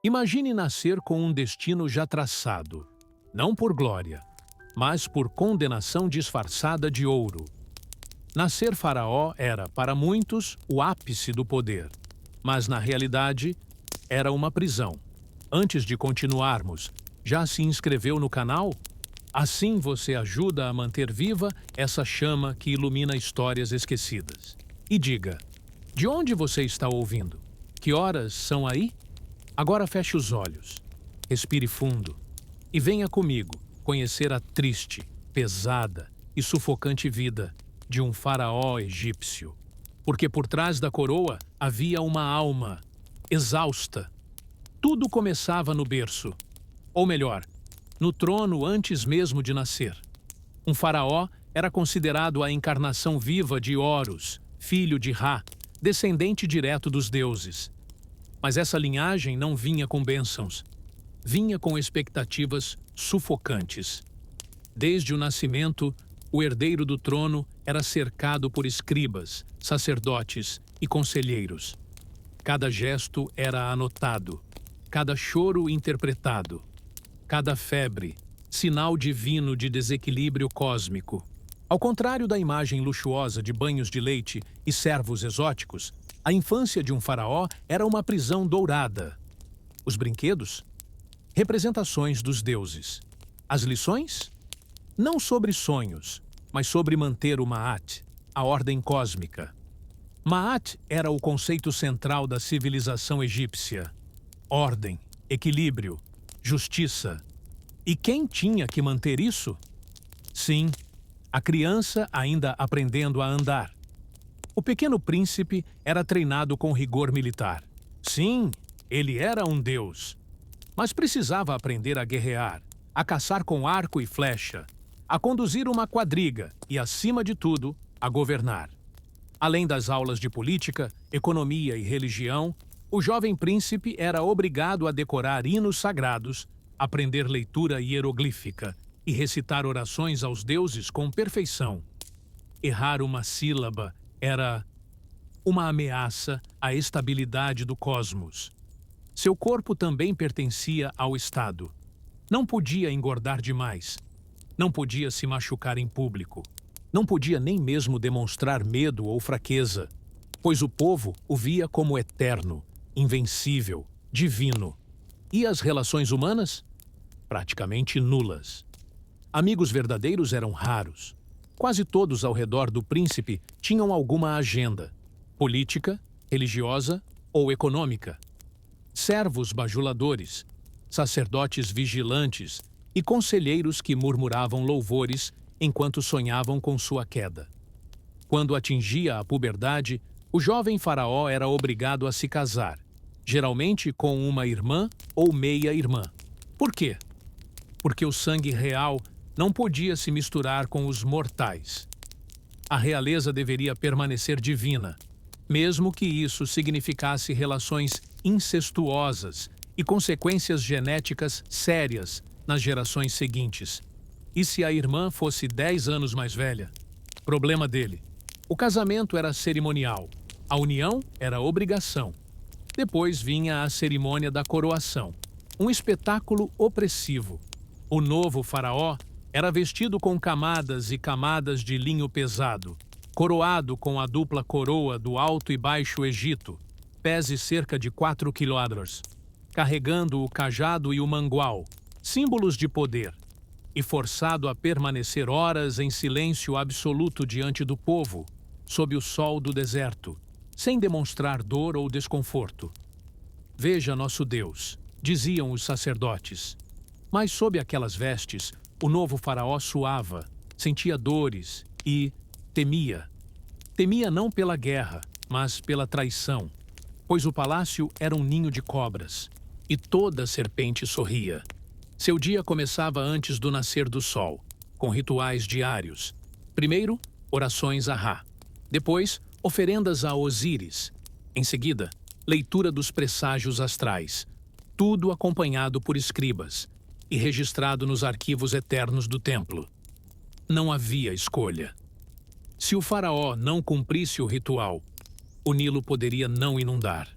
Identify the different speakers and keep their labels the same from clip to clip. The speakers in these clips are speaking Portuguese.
Speaker 1: Imagine nascer com um destino já traçado, não por glória, mas por condenação disfarçada de ouro. Nascer faraó era, para muitos, o ápice do poder, mas na realidade era uma prisão. Antes de continuarmos, já se inscreveu no canal? Assim você ajuda a manter viva essa chama que ilumina histórias esquecidas. E diga, de onde você está ouvindo? Que horas são aí? Agora feche os olhos, respire fundo e venha comigo conhecer a triste, pesada e sufocante vida de um faraó egípcio. Porque por trás da coroa havia uma alma exausta. Tudo começava no berço, ou melhor, no trono antes mesmo de nascer. Um faraó era considerado a encarnação viva de Horus, filho de Ra, descendente direto dos deuses. Mas essa linhagem não vinha com bênçãos, vinha com expectativas sufocantes. Desde o nascimento, o herdeiro do trono era cercado por escribas, sacerdotes e conselheiros. Cada gesto era anotado, cada choro interpretado, cada febre, sinal divino de desequilíbrio cósmico. Ao contrário da imagem luxuosa de banhos de leite e servos exóticos, a infância de um faraó era uma prisão dourada. Os brinquedos? Representações dos deuses. As lições? Não sobre sonhos, mas sobre manter o Ma'at, a ordem cósmica. Ma'at era o conceito central da civilização egípcia. Ordem, equilíbrio, justiça. E quem tinha que manter isso? Sim, a criança ainda aprendendo a andar. O pequeno príncipe era treinado com rigor militar. Sim, ele era um deus. Mas precisava aprender a guerrear, a caçar com arco e flecha, a conduzir uma quadriga e, acima de tudo, a governar. Além das aulas de política, economia e religião, o jovem príncipe era obrigado a decorar hinos sagrados, aprender leitura hieroglífica e recitar orações aos deuses com perfeição. Errar uma sílaba era uma ameaça à estabilidade do cosmos. Seu corpo também pertencia ao Estado. Não podia engordar demais. Não podia se machucar em público. Não podia nem mesmo demonstrar medo ou fraqueza, pois o povo o via como eterno, invencível, divino. E as relações humanas? Praticamente nulas. Amigos verdadeiros eram raros. Quase todos ao redor do príncipe tinham alguma agenda, política, religiosa ou econômica. Servos bajuladores, sacerdotes vigilantes e conselheiros que murmuravam louvores enquanto sonhavam com sua queda. Quando atingia a puberdade, o jovem faraó era obrigado a se casar, geralmente com uma irmã ou meia-irmã. Por quê? Porque o sangue real não podia se misturar com os mortais. A realeza deveria permanecer divina, mesmo que isso significasse relações incestuosas e consequências genéticas sérias nas gerações seguintes. E se a irmã fosse 10 anos mais velha? Problema dele. O casamento era cerimonial, a união era obrigação. Depois vinha a cerimônia da coroação, um espetáculo opressivo. O novo faraó era vestido com camadas e camadas de linho pesado, coroado com a dupla coroa do Alto e Baixo Egito, pese cerca de 4 quilômetros, carregando o cajado e o mangual, símbolos de poder, e forçado a permanecer horas em silêncio absoluto diante do povo, sob o sol do deserto, sem demonstrar dor ou desconforto. Veja nosso Deus, diziam os sacerdotes. Mas sob aquelas vestes, o novo faraó suava, sentia dores e temia. Temia não pela guerra, mas pela traição, pois o palácio era um ninho de cobras, e toda serpente sorria. Seu dia começava antes do nascer do sol, com rituais diários. Primeiro, orações a Ra. Depois, oferendas a Osíris. Em seguida, leitura dos presságios astrais. Tudo acompanhado por escribas e registrado nos arquivos eternos do templo. Não havia escolha. Se o faraó não cumprisse o ritual, o Nilo poderia não inundar.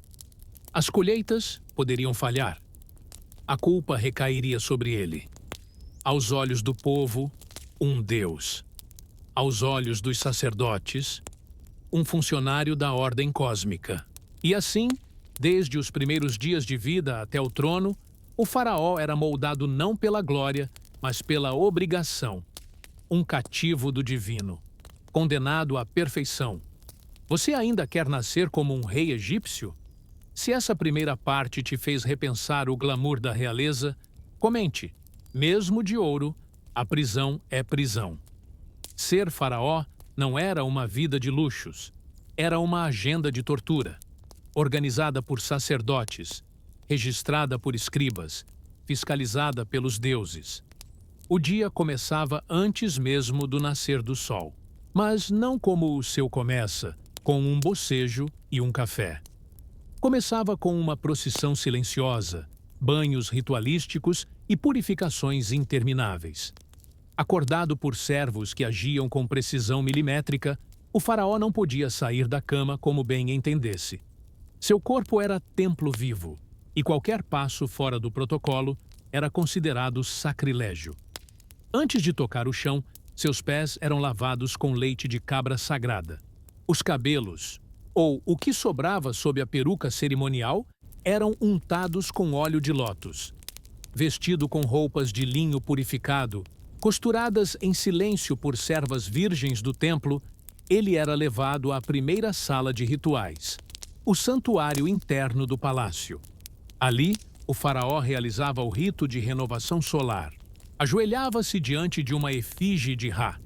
Speaker 1: As colheitas poderiam falhar. a culpa recairia sobre ele. Aos olhos do povo, um deus. Aos olhos dos sacerdotes, um funcionário da ordem cósmica. E assim, desde os primeiros dias de vida até o trono, o faraó era moldado não pela glória, mas pela obrigação. Um cativo do divino, condenado à perfeição. Você ainda quer nascer como um rei egípcio? Se essa primeira parte te fez repensar o glamour da realeza, comente, mesmo de ouro, a prisão é prisão. Ser faraó não era uma vida de luxos, era uma agenda de tortura, organizada por sacerdotes, registrada por escribas, fiscalizada pelos deuses. O dia começava antes mesmo do nascer do sol, mas não como o seu começa, com um bocejo e um café. Começava com uma procissão silenciosa, banhos ritualísticos e purificações intermináveis. Acordado por servos que agiam com precisão milimétrica, o faraó não podia sair da cama como bem entendesse. Seu corpo era templo vivo, e qualquer passo fora do protocolo era considerado sacrilégio. Antes de tocar o chão, seus pés eram lavados com leite de cabra sagrada. Os cabelos, ou o que sobrava sob a peruca cerimonial, eram untados com óleo de lótus. Vestido com roupas de linho purificado, costuradas em silêncio por servas virgens do templo, ele era levado à primeira sala de rituais, o santuário interno do palácio. Ali, o faraó realizava o rito de renovação solar. Ajoelhava-se diante de uma efígie de Ra.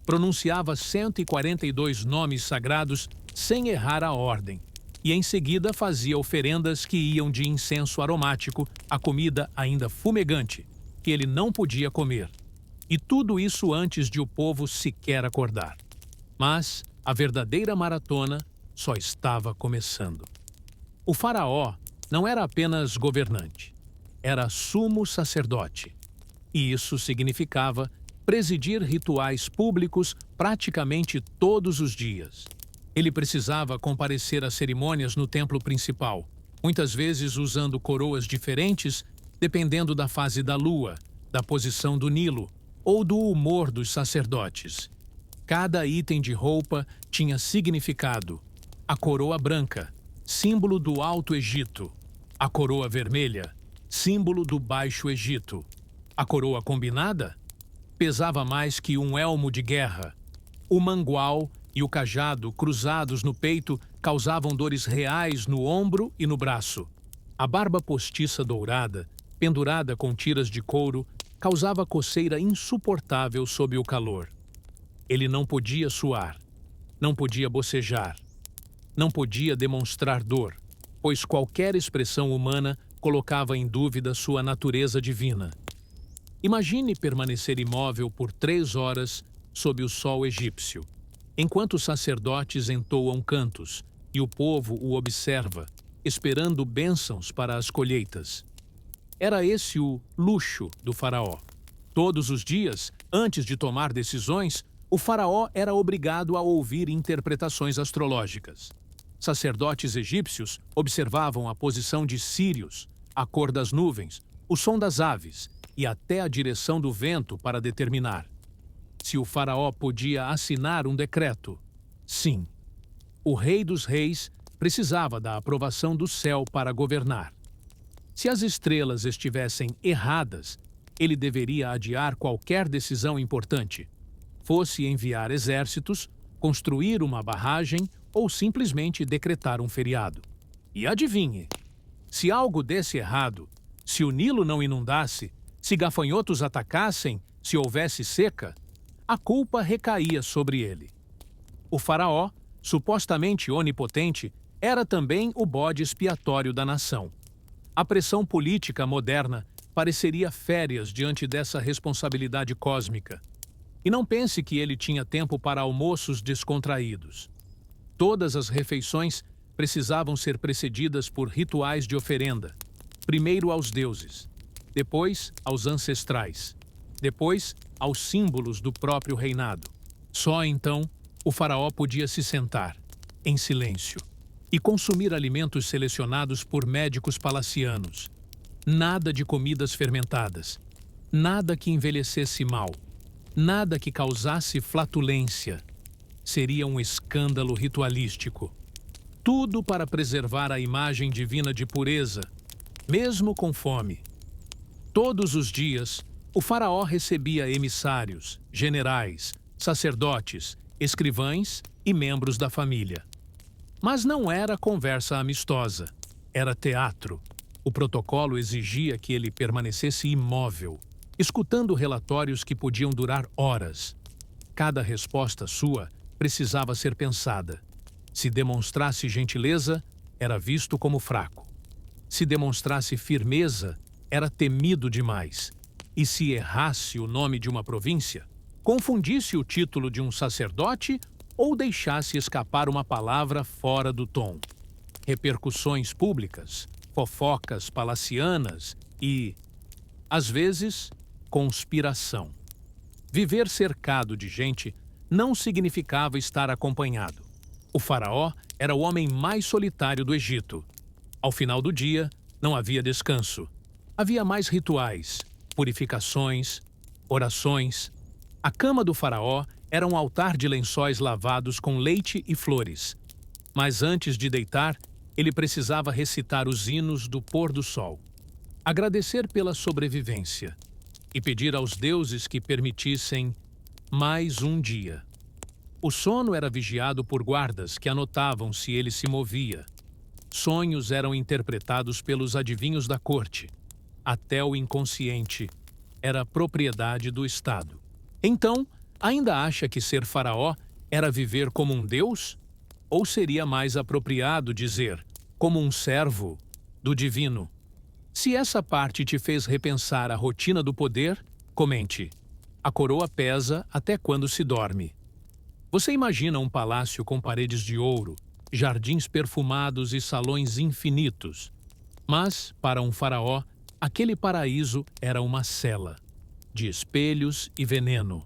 Speaker 1: Pronunciava 142 nomes sagrados sem errar a ordem. E em seguida fazia oferendas que iam de incenso aromático a comida ainda fumegante, que ele não podia comer. E tudo isso antes de o povo sequer acordar. Mas a verdadeira maratona só estava começando. O faraó não era apenas governante, era sumo sacerdote. E isso significava presidir rituais públicos praticamente todos os dias. Ele precisava comparecer às cerimônias no templo principal, muitas vezes usando coroas diferentes, dependendo da fase da lua, da posição do Nilo ou do humor dos sacerdotes. Cada item de roupa tinha significado. A coroa branca, símbolo do Alto Egito. A coroa vermelha, símbolo do Baixo Egito. A coroa combinada pesava mais que um elmo de guerra. O mangual e o cajado cruzados no peito causavam dores reais no ombro e no braço. A barba postiça dourada, pendurada com tiras de couro, causava coceira insuportável sob o calor. Ele não podia suar, não podia bocejar, não podia demonstrar dor, pois qualquer expressão humana colocava em dúvida sua natureza divina. Imagine permanecer imóvel por 3 horas sob o sol egípcio, enquanto os sacerdotes entoam cantos e o povo o observa, esperando bênçãos para as colheitas. Era esse o luxo do faraó. Todos os dias, antes de tomar decisões, o faraó era obrigado a ouvir interpretações astrológicas. Sacerdotes egípcios observavam a posição de Sírios, a cor das nuvens, o som das aves e até a direção do vento para determinar se o faraó podia assinar um decreto. Sim, o rei dos reis precisava da aprovação do céu para governar. Se as estrelas estivessem erradas, ele deveria adiar qualquer decisão importante, fosse enviar exércitos, construir uma barragem ou simplesmente decretar um feriado. E adivinhe, se algo desse errado, se o Nilo não inundasse, se gafanhotos atacassem, se houvesse seca, a culpa recaía sobre ele. O faraó, supostamente onipotente, era também o bode expiatório da nação. A pressão política moderna pareceria férias diante dessa responsabilidade cósmica. E não pense que ele tinha tempo para almoços descontraídos. Todas as refeições precisavam ser precedidas por rituais de oferenda, primeiro aos deuses, depois aos ancestrais, depois aos símbolos do próprio reinado. Só então o faraó podia se sentar, em silêncio, e consumir alimentos selecionados por médicos palacianos. Nada de comidas fermentadas. Nada que envelhecesse mal. Nada que causasse flatulência. Seria um escândalo ritualístico. Tudo para preservar a imagem divina de pureza, mesmo com fome. Todos os dias, o faraó recebia emissários, generais, sacerdotes, escrivães e membros da família. Mas não era conversa amistosa, era teatro. O protocolo exigia que ele permanecesse imóvel, escutando relatórios que podiam durar horas. Cada resposta sua precisava ser pensada. Se demonstrasse gentileza, era visto como fraco. Se demonstrasse firmeza, era temido demais. E se errasse o nome de uma província, confundisse o título de um sacerdote ou deixasse escapar uma palavra fora do tom. Repercussões públicas, fofocas palacianas e, às vezes, conspiração. Viver cercado de gente não significava estar acompanhado. O faraó era o homem mais solitário do Egito. Ao final do dia, não havia descanso. Havia mais rituais, purificações, orações. A cama do faraó era um altar de lençóis lavados com leite e flores. Mas antes de deitar, ele precisava recitar os hinos do pôr do sol, agradecer pela sobrevivência e pedir aos deuses que permitissem mais um dia. O sono era vigiado por guardas que anotavam se ele se movia. Sonhos eram interpretados pelos adivinhos da corte. Até o inconsciente era propriedade do Estado. Então, ainda acha que ser faraó era viver como um deus? Ou seria mais apropriado dizer, como um servo do divino? Se essa parte te fez repensar a rotina do poder, comente. A coroa pesa até quando se dorme. Você imagina um palácio com paredes de ouro, jardins perfumados e salões infinitos. Mas, para um faraó, aquele paraíso era uma cela, de espelhos e veneno.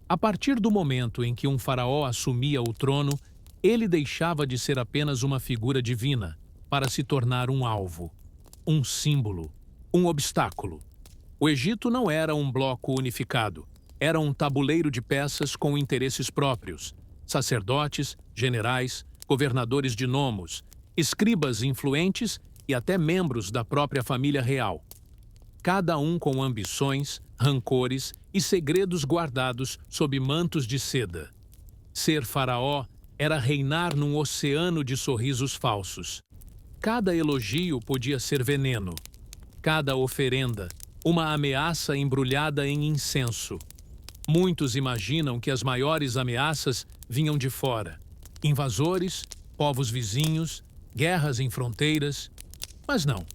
Speaker 1: A partir do momento em que um faraó assumia o trono, ele deixava de ser apenas uma figura divina para se tornar um alvo, um símbolo, um obstáculo. O Egito não era um bloco unificado, era um tabuleiro de peças com interesses próprios. Sacerdotes, generais, governadores de nomos, escribas influentes e até membros da própria família real. Cada um com ambições, rancores e segredos guardados sob mantos de seda. Ser faraó era reinar num oceano de sorrisos falsos. Cada elogio podia ser veneno. Cada oferenda, uma ameaça embrulhada em incenso. Muitos imaginam que as maiores ameaças vinham de fora. Invasores, povos vizinhos, guerras em fronteiras. Mas não.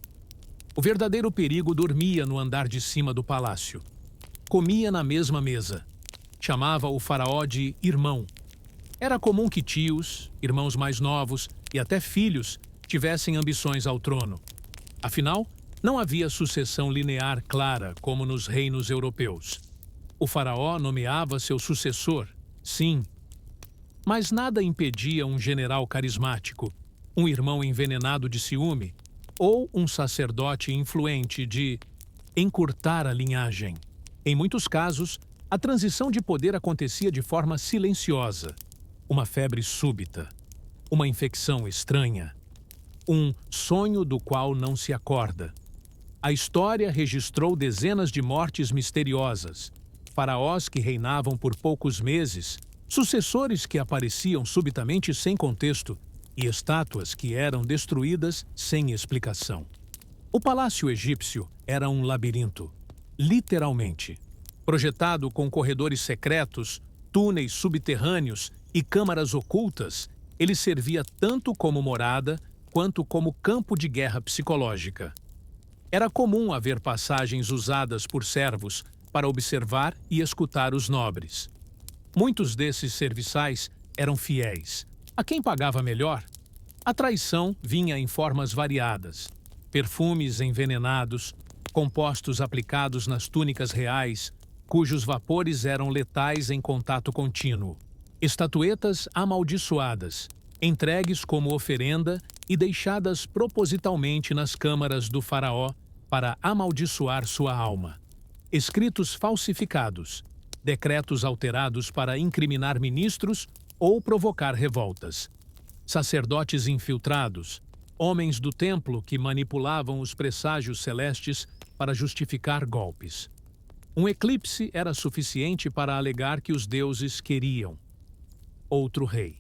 Speaker 1: O verdadeiro perigo dormia no andar de cima do palácio. Comia na mesma mesa. Chamava o faraó de irmão. Era comum que tios, irmãos mais novos e até filhos tivessem ambições ao trono. Afinal, não havia sucessão linear clara como nos reinos europeus. O faraó nomeava seu sucessor, sim. Mas nada impedia um general carismático, um irmão envenenado de ciúme ou um sacerdote influente de encurtar a linhagem. Em muitos casos, a transição de poder acontecia de forma silenciosa. Uma febre súbita, uma infecção estranha, um sonho do qual não se acorda. A história registrou dezenas de mortes misteriosas, faraós que reinavam por poucos meses, sucessores que apareciam subitamente sem contexto e estátuas que eram destruídas sem explicação. O palácio egípcio era um labirinto, literalmente. Projetado com corredores secretos, túneis subterrâneos e câmaras ocultas, ele servia tanto como morada quanto como campo de guerra psicológica. Era comum haver passagens usadas por servos para observar e escutar os nobres. Muitos desses serviçais eram fiéis. A quem pagava melhor? A traição vinha em formas variadas. Perfumes envenenados, compostos aplicados nas túnicas reais, cujos vapores eram letais em contato contínuo. Estatuetas amaldiçoadas, entregues como oferenda e deixadas propositalmente nas câmaras do faraó para amaldiçoar sua alma, escritos falsificados, decretos alterados para incriminar ministros ou provocar revoltas, sacerdotes infiltrados, homens do templo que manipulavam os presságios celestes para justificar golpes. Um eclipse era suficiente para alegar que os deuses queriam outro rei.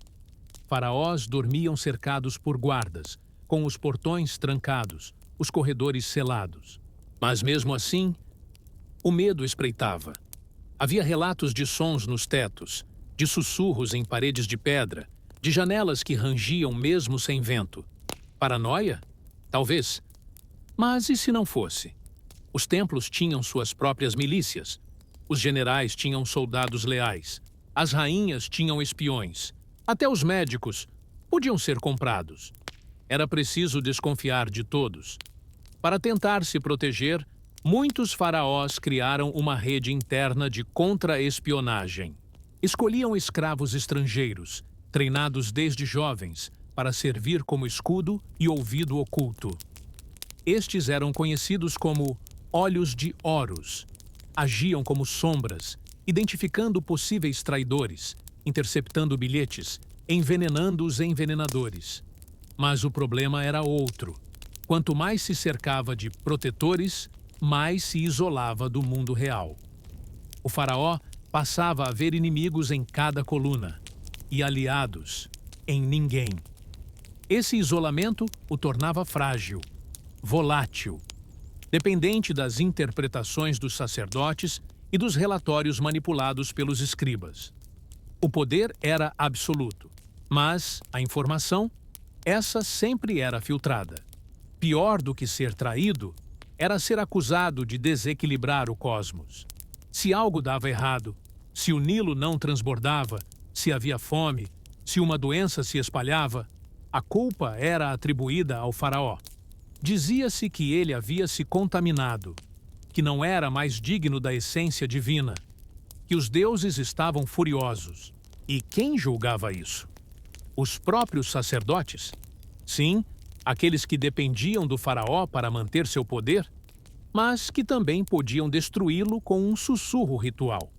Speaker 1: Faraós dormiam cercados por guardas, com os portões trancados, os corredores selados. Mas mesmo assim, o medo espreitava. Havia relatos de sons nos tetos, de sussurros em paredes de pedra, de janelas que rangiam mesmo sem vento. Paranoia? Talvez. Mas e se não fosse? Os templos tinham suas próprias milícias. Os generais tinham soldados leais. As rainhas tinham espiões. Até os médicos podiam ser comprados. Era preciso desconfiar de todos. Para tentar se proteger, muitos faraós criaram uma rede interna de contra-espionagem. Escolhiam escravos estrangeiros, treinados desde jovens, para servir como escudo e ouvido oculto. Estes eram conhecidos como olhos de Horus. Agiam como sombras, identificando possíveis traidores, interceptando bilhetes, envenenando os envenenadores. Mas o problema era outro. Quanto mais se cercava de protetores, mais se isolava do mundo real. O faraó passava a ver inimigos em cada coluna e aliados em ninguém. Esse isolamento o tornava frágil, volátil, dependente das interpretações dos sacerdotes e dos relatórios manipulados pelos escribas. O poder era absoluto, mas a informação, essa sempre era filtrada. Pior do que ser traído, era ser acusado de desequilibrar o cosmos. Se algo dava errado, se o Nilo não transbordava, se havia fome, se uma doença se espalhava, a culpa era atribuída ao faraó. Dizia-se que ele havia se contaminado, que não era mais digno da essência divina, que os deuses estavam furiosos. E quem julgava isso? Os próprios sacerdotes? Sim, aqueles que dependiam do faraó para manter seu poder, mas que também podiam destruí-lo com um sussurro ritual.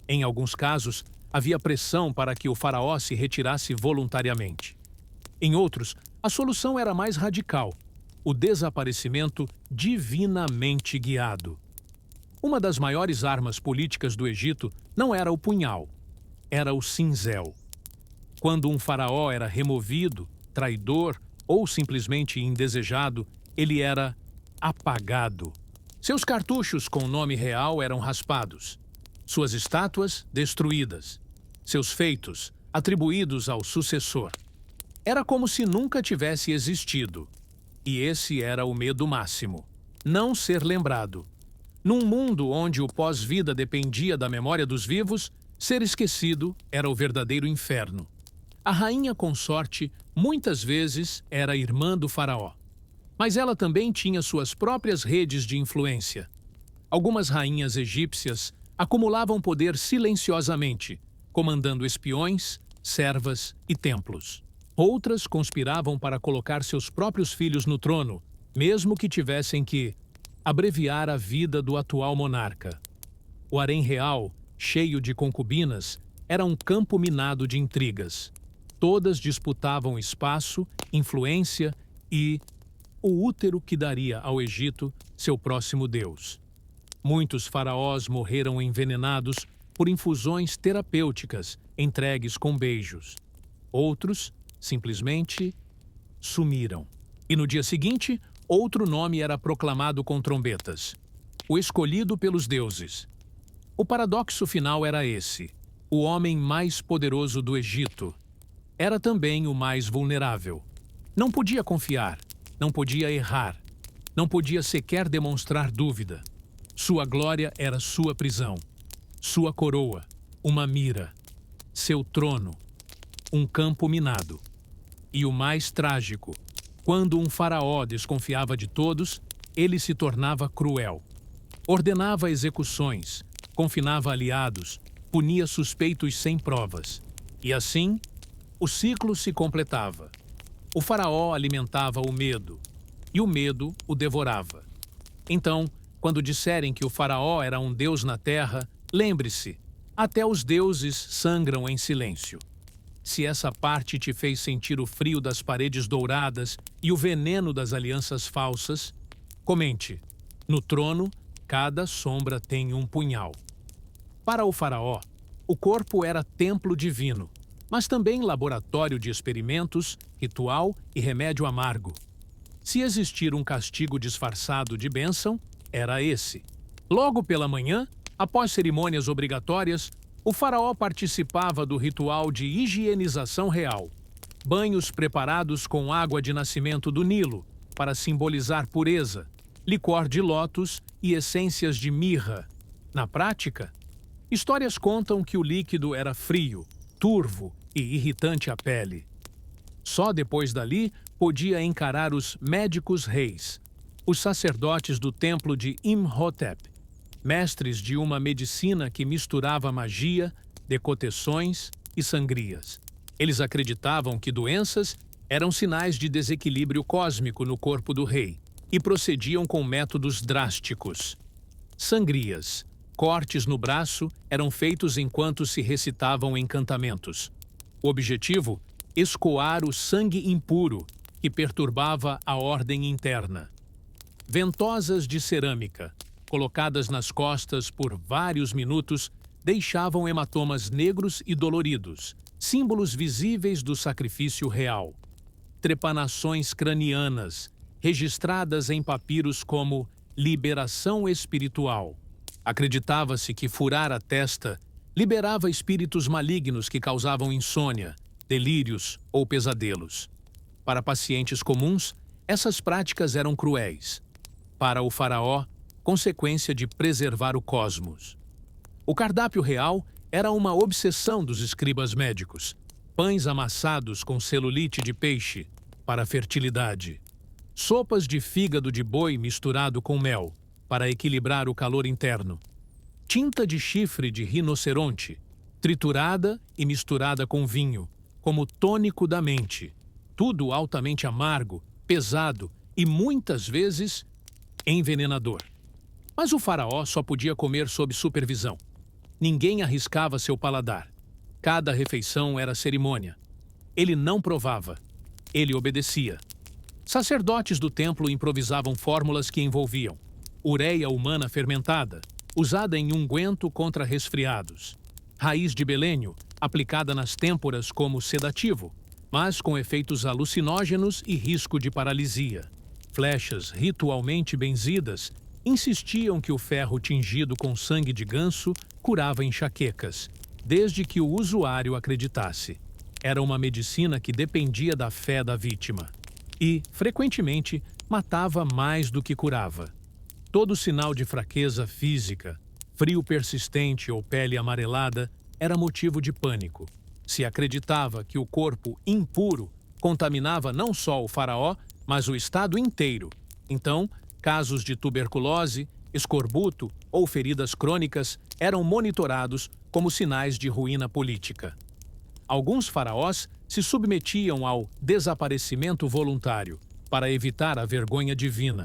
Speaker 1: Em alguns casos, havia pressão para que o faraó se retirasse voluntariamente. Em outros, a solução era mais radical: o desaparecimento divinamente guiado. Uma das maiores armas políticas do Egito não era o punhal, era o cinzel. Quando um faraó era removido, traidor ou simplesmente indesejado, ele era apagado. Seus cartuchos com nome real eram raspados, suas estátuas destruídas, seus feitos atribuídos ao sucessor. Era como se nunca tivesse existido. E esse era o medo máximo: não ser lembrado. Num mundo onde o pós-vida dependia da memória dos vivos, ser esquecido era o verdadeiro inferno. A rainha consorte muitas vezes era irmã do faraó. Mas ela também tinha suas próprias redes de influência. Algumas rainhas egípcias acumulavam poder silenciosamente, comandando espiões, servas e templos. Outras conspiravam para colocar seus próprios filhos no trono, mesmo que tivessem que abreviar a vida do atual monarca. O harém real, cheio de concubinas, era um campo minado de intrigas. Todas disputavam espaço, influência e o útero que daria ao Egito seu próximo deus. Muitos faraós morreram envenenados por infusões terapêuticas entregues com beijos. Outros simplesmente sumiram. E no dia seguinte, outro nome era proclamado com trombetas: o escolhido pelos deuses. O paradoxo final era esse: o homem mais poderoso do Egito era também o mais vulnerável. Não podia confiar, não podia errar, não podia sequer demonstrar dúvida. Sua glória era sua prisão, sua coroa, uma mira, seu trono, um campo minado. E o mais trágico: quando um faraó desconfiava de todos, ele se tornava cruel. Ordenava execuções, confinava aliados, punia suspeitos sem provas. E assim, o ciclo se completava. O faraó alimentava o medo, e o medo o devorava. Então, quando disserem que o faraó era um deus na terra, lembre-se, até os deuses sangram em silêncio. Se essa parte te fez sentir o frio das paredes douradas e o veneno das alianças falsas, comente. No trono, cada sombra tem um punhal. Para o faraó, o corpo era templo divino, mas também laboratório de experimentos, ritual e remédio amargo. Se existir um castigo disfarçado de bênção, era esse. Logo pela manhã, após cerimônias obrigatórias, o faraó participava do ritual de higienização real. Banhos preparados com água de nascimento do Nilo, para simbolizar pureza, licor de lótus e essências de mirra. Na prática, histórias contam que o líquido era frio, turvo e irritante à pele. Só depois dali podia encarar os médicos reis, os sacerdotes do templo de Imhotep, mestres de uma medicina que misturava magia, decotessões e sangrias. Eles acreditavam que doenças eram sinais de desequilíbrio cósmico no corpo do rei e procediam com métodos drásticos. Sangrias, cortes no braço, eram feitos enquanto se recitavam encantamentos. O objetivo? Escoar o sangue impuro, que perturbava a ordem interna. Ventosas de cerâmica, colocadas nas costas por vários minutos, deixavam hematomas negros e doloridos, símbolos visíveis do sacrifício real. Trepanações cranianas, registradas em papiros como liberação espiritual. Acreditava-se que furar a testa liberava espíritos malignos que causavam insônia, delírios ou pesadelos. Para pacientes comuns, essas práticas eram cruéis. Para o faraó, consequência de preservar o cosmos. O cardápio real era uma obsessão dos escribas médicos. Pães amassados com celulite de peixe, para a fertilidade. Sopas de fígado de boi misturado com mel, para equilibrar o calor interno. Tinta de chifre de rinoceronte, triturada e misturada com vinho, como tônico da mente. Tudo altamente amargo, pesado e, muitas vezes, envenenador. Mas o faraó só podia comer sob supervisão. Ninguém arriscava seu paladar. Cada refeição era cerimônia. Ele não provava. Ele obedecia. Sacerdotes do templo improvisavam fórmulas que envolviam ureia humana fermentada, usada em unguento contra resfriados. Raiz de belênio, aplicada nas têmporas como sedativo, mas com efeitos alucinógenos e risco de paralisia. Flechas ritualmente benzidas insistiam que o ferro tingido com sangue de ganso curava enxaquecas, desde que o usuário acreditasse. Era uma medicina que dependia da fé da vítima. E, frequentemente, matava mais do que curava. Todo sinal de fraqueza física, frio persistente ou pele amarelada era motivo de pânico. Se acreditava que o corpo impuro contaminava não só o faraó, mas o estado inteiro. Então, casos de tuberculose, escorbuto ou feridas crônicas eram monitorados como sinais de ruína política. Alguns faraós se submetiam ao desaparecimento voluntário para evitar a vergonha divina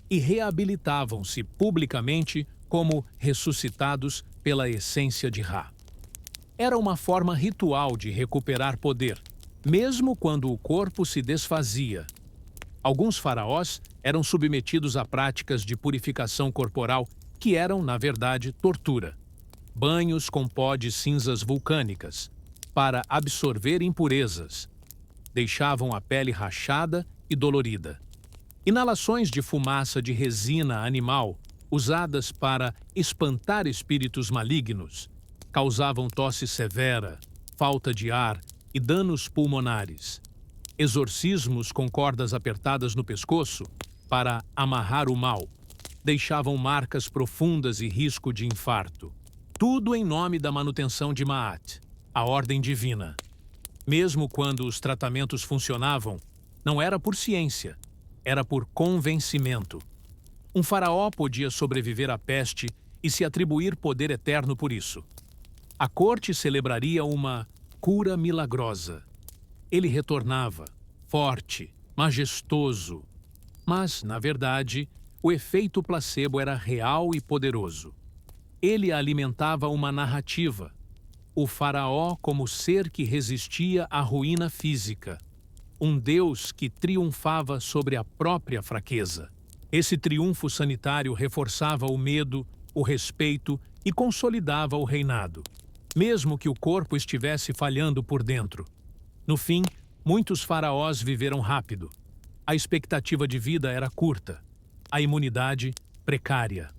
Speaker 1: e reabilitavam-se publicamente como ressuscitados pela essência de Ra. Era uma forma ritual de recuperar poder, mesmo quando o corpo se desfazia. Alguns faraós eram submetidos a práticas de purificação corporal que eram, na verdade, tortura. Banhos com pó de cinzas vulcânicas, para absorver impurezas. Deixavam a pele rachada e dolorida. Inalações de fumaça de resina animal, usadas para espantar espíritos malignos, causavam tosse severa, falta de ar e danos pulmonares. Exorcismos com cordas apertadas no pescoço para amarrar o mal, deixavam marcas profundas e risco de infarto. Tudo em nome da manutenção de Maat, a ordem divina. Mesmo quando os tratamentos funcionavam, não era por ciência, era por convencimento. Um faraó podia sobreviver à peste e se atribuir poder eterno por isso. A corte celebraria uma cura milagrosa. Ele retornava, forte, majestoso. Mas, na verdade, o efeito placebo era real e poderoso. Ele alimentava uma narrativa. O faraó como ser que resistia à ruína física. Um Deus que triunfava sobre a própria fraqueza. Esse triunfo sanitário reforçava o medo, o respeito e consolidava o reinado, mesmo que o corpo estivesse falhando por dentro. No fim, muitos faraós viveram rápido. A expectativa de vida era curta, a imunidade precária.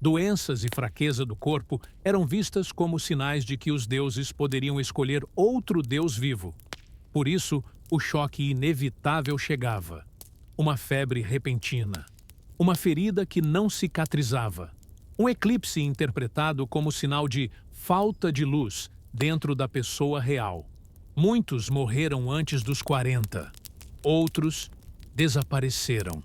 Speaker 1: Doenças e fraqueza do corpo eram vistas como sinais de que os deuses poderiam escolher outro Deus vivo. Por isso, o choque inevitável chegava. Uma febre repentina. Uma ferida que não cicatrizava. Um eclipse interpretado como sinal de falta de luz dentro da pessoa real. Muitos morreram antes dos 40. Outros desapareceram.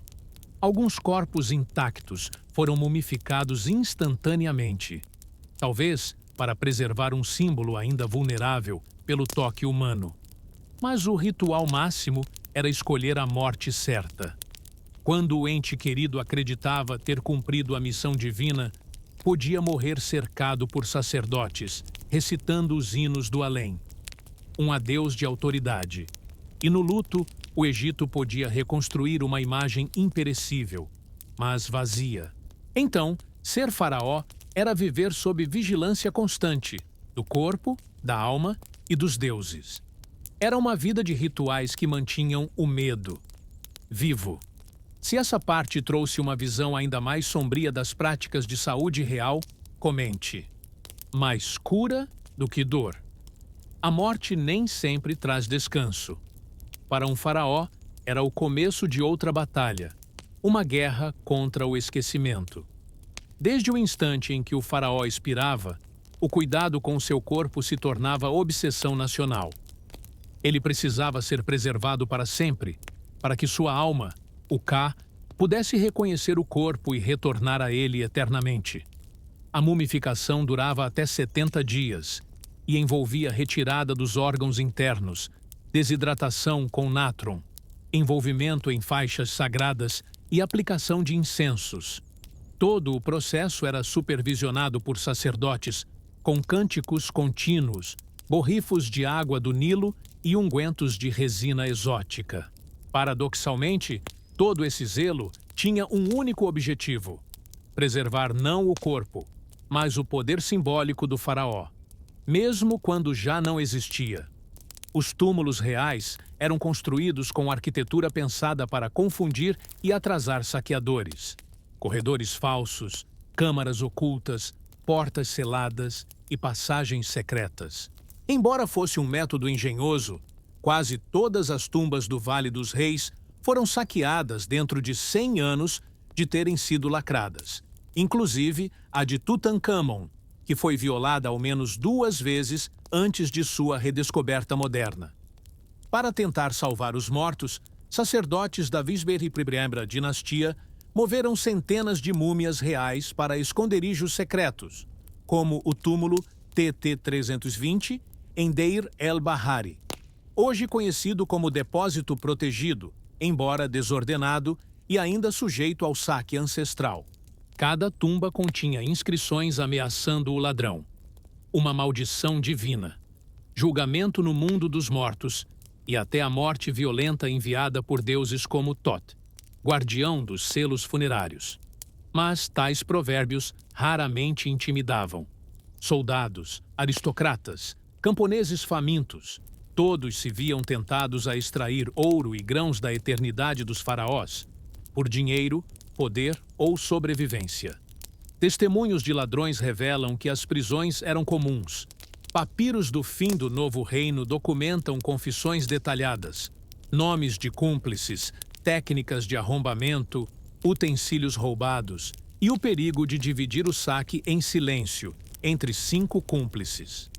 Speaker 1: Alguns corpos intactos foram mumificados instantaneamente. Talvez para preservar um símbolo ainda vulnerável pelo toque humano. Mas o ritual máximo era escolher a morte certa. Quando o ente querido acreditava ter cumprido a missão divina, podia morrer cercado por sacerdotes, recitando os hinos do além. Um adeus de autoridade. E no luto, o Egito podia reconstruir uma imagem imperecível, mas vazia. Então, ser faraó era viver sob vigilância constante, do corpo, da alma e dos deuses. Era uma vida de rituais que mantinham o medo vivo. Se essa parte trouxe uma visão ainda mais sombria das práticas de saúde real, comente. Mais cura do que dor. A morte nem sempre traz descanso. Para um faraó, era o começo de outra batalha, uma guerra contra o esquecimento. Desde o instante em que o faraó expirava, o cuidado com seu corpo se tornava obsessão nacional. Ele precisava ser preservado para sempre, para que sua alma, o Ka, pudesse reconhecer o corpo e retornar a ele eternamente. A mumificação durava até 70 dias e envolvia retirada dos órgãos internos, desidratação com nátron, envolvimento em faixas sagradas e aplicação de incensos. Todo o processo era supervisionado por sacerdotes, com cânticos contínuos, borrifos de água do Nilo e ungüentos de resina exótica. Paradoxalmente, todo esse zelo tinha um único objetivo: preservar não o corpo, mas o poder simbólico do faraó, mesmo quando já não existia. Os túmulos reais eram construídos com arquitetura pensada para confundir e atrasar saqueadores. Corredores falsos, câmaras ocultas, portas seladas e passagens secretas. Embora fosse um método engenhoso, quase todas as tumbas do Vale dos Reis foram saqueadas dentro de 100 anos de terem sido lacradas, inclusive a de Tutankhamon, que foi violada ao menos 2 vezes antes de sua redescoberta moderna. Para tentar salvar os mortos, sacerdotes da Visberi-Pribrembra dinastia moveram centenas de múmias reais para esconderijos secretos, como o túmulo TT-320 em Deir el-Bahari, hoje conhecido como Depósito Protegido, embora desordenado e ainda sujeito ao saque ancestral. Cada tumba continha inscrições ameaçando o ladrão. Uma maldição divina, julgamento no mundo dos mortos e até a morte violenta enviada por deuses como Thoth, guardião dos selos funerários. Mas tais provérbios raramente intimidavam. Soldados, aristocratas, camponeses famintos, todos se viam tentados a extrair ouro e grãos da eternidade dos faraós, por dinheiro, poder ou sobrevivência. Testemunhos de ladrões revelam que as prisões eram comuns. Papiros do fim do novo reino documentam confissões detalhadas, nomes de cúmplices, técnicas de arrombamento, utensílios roubados e o perigo de dividir o saque em silêncio entre 5 cúmplices.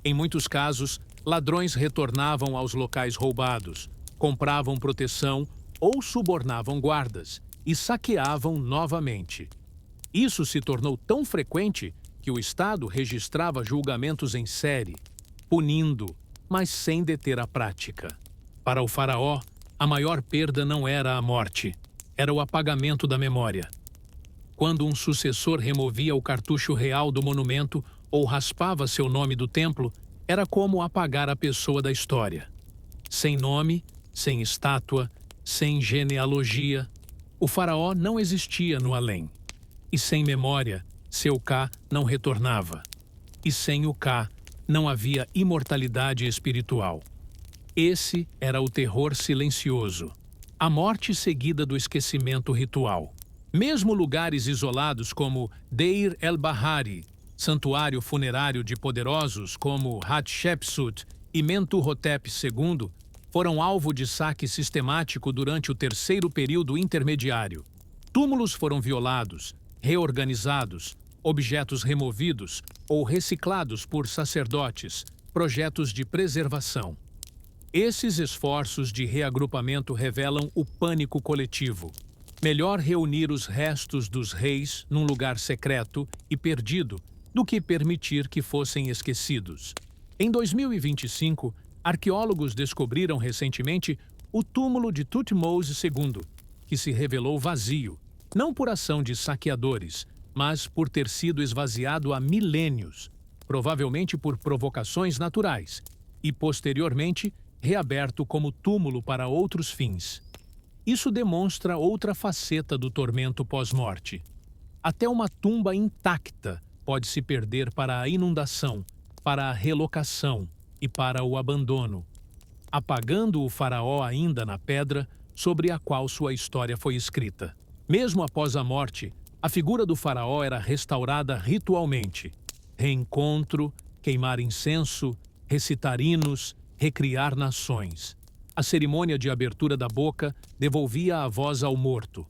Speaker 1: Em muitos casos, ladrões retornavam aos locais roubados, compravam proteção ou subornavam guardas e saqueavam novamente. Isso se tornou tão frequente que o Estado registrava julgamentos em série, punindo, mas sem deter a prática. Para o faraó, a maior perda não era a morte, era o apagamento da memória. Quando um sucessor removia o cartucho real do monumento ou raspava seu nome do templo, era como apagar a pessoa da história. Sem nome, sem estátua, sem genealogia, o faraó não existia no além. E sem memória, seu Ka não retornava. E sem o Ka, não havia imortalidade espiritual. Esse era o terror silencioso, a morte seguida do esquecimento ritual. Mesmo lugares isolados como Deir el-Bahari, santuário funerário de poderosos como Hatshepsut e Mentuhotep II, foram alvo de saque sistemático durante o terceiro período intermediário. Túmulos foram violados, reorganizados, objetos removidos ou reciclados por sacerdotes, projetos de preservação. Esses esforços de reagrupamento revelam o pânico coletivo. Melhor reunir os restos dos reis num lugar secreto e perdido do que permitir que fossem esquecidos. Em 2025, arqueólogos descobriram recentemente o túmulo de Thutmose II, que se revelou vazio, não por ação de saqueadores, mas por ter sido esvaziado há milênios, provavelmente por provocações naturais, e posteriormente reaberto como túmulo para outros fins. Isso demonstra outra faceta do tormento pós-morte. Até uma tumba intacta pode se perder para a inundação, para a relocação e para o abandono, apagando o faraó ainda na pedra sobre a qual sua história foi escrita. Mesmo após a morte, a figura do faraó era restaurada ritualmente. Reencontro, queimar incenso, recitar hinos, recriar nações. A cerimônia de abertura da boca devolvia a voz ao morto.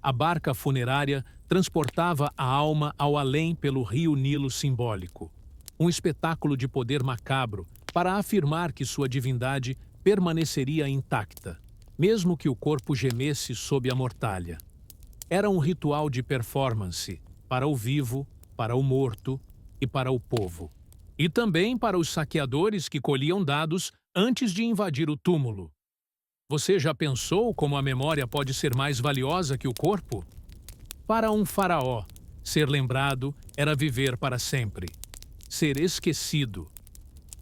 Speaker 1: A barca funerária transportava a alma ao além pelo rio Nilo simbólico. Um espetáculo de poder macabro para afirmar que sua divindade permaneceria intacta, mesmo que o corpo gemesse sob a mortalha. Era um ritual de performance para o vivo, para o morto e para o povo. E também para os saqueadores que colhiam dados antes de invadir o túmulo. Você já pensou como a memória pode ser mais valiosa que o corpo? Para um faraó, ser lembrado era viver para sempre. Ser esquecido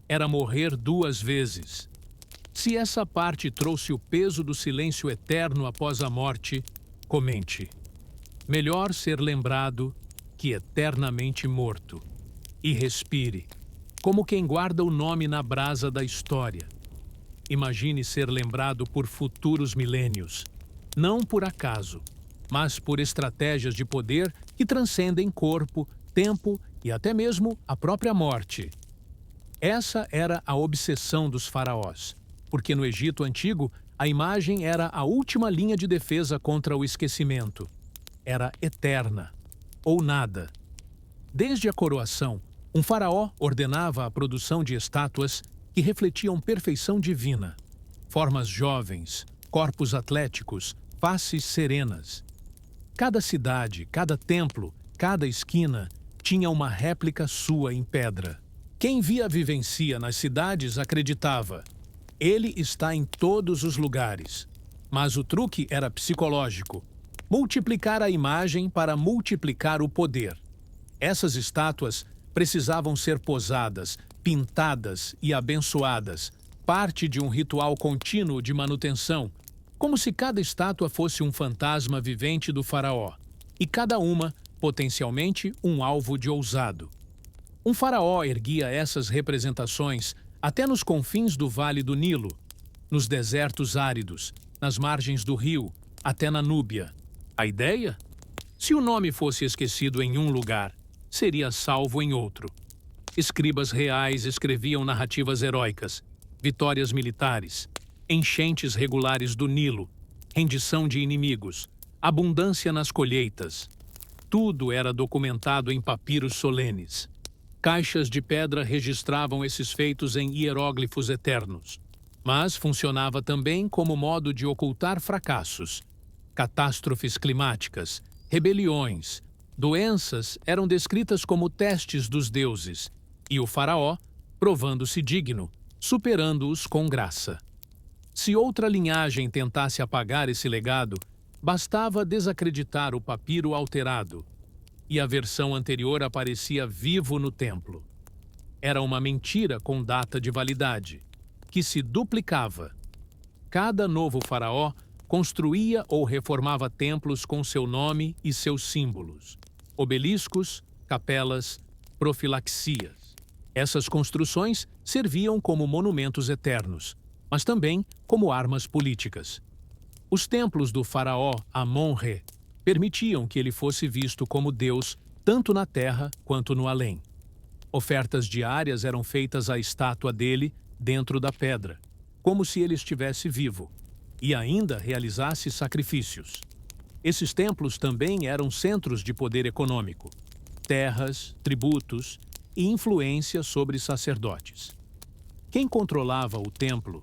Speaker 1: era morrer 2 vezes. Se essa parte trouxe o peso do silêncio eterno após a morte, comente. Melhor ser lembrado que eternamente morto. E respire, como quem guarda o nome na brasa da história. Imagine ser lembrado por futuros milênios, não por acaso, mas por estratégias de poder que transcendem corpo, tempo e até mesmo a própria morte. Essa era a obsessão dos faraós, porque no Egito Antigo a imagem era a última linha de defesa contra o esquecimento. Era eterna, ou nada. Desde a coroação, um faraó ordenava a produção de estátuas que refletiam perfeição divina. Formas jovens, corpos atléticos, faces serenas. Cada cidade, cada templo, cada esquina tinha uma réplica sua em pedra. Quem via a vivencia nas cidades acreditava: ele está em todos os lugares. Mas o truque era psicológico. Multiplicar a imagem para multiplicar o poder. Essas estátuas precisavam ser posadas, pintadas e abençoadas, parte de um ritual contínuo de manutenção, como se cada estátua fosse um fantasma vivente do faraó, e cada uma, potencialmente, um alvo de ousado. Um faraó erguia essas representações até nos confins do Vale do Nilo, nos desertos áridos, nas margens do rio, até na Núbia. A ideia? Se o nome fosse esquecido em um lugar, seria salvo em outro. Escribas reais escreviam narrativas heróicas, vitórias militares, enchentes regulares do Nilo, rendição de inimigos, abundância nas colheitas. Tudo era documentado em papiros solenes. Caixas de pedra registravam esses feitos em hieróglifos eternos. Mas funcionava também como modo de ocultar fracassos. Catástrofes climáticas, rebeliões, doenças eram descritas como testes dos deuses, e o faraó, provando-se digno, superando-os com graça. Se outra linhagem tentasse apagar esse legado, Bastava desacreditar o papiro alterado, e a versão anterior aparecia vivo no templo. Era uma mentira com data de validade, que se duplicava. Cada novo faraó construía ou reformava templos com seu nome e seus símbolos, obeliscos, capelas, profilaxias. Essas construções serviam como monumentos eternos, mas também como armas políticas. Os templos do faraó Amon-Re permitiam que ele fosse visto como Deus tanto na terra quanto no além. Ofertas diárias eram feitas à estátua dele dentro da pedra, como se ele estivesse vivo, e ainda realizasse sacrifícios. Esses templos também eram centros de poder econômico, terras, tributos e influência sobre sacerdotes. Quem controlava o templo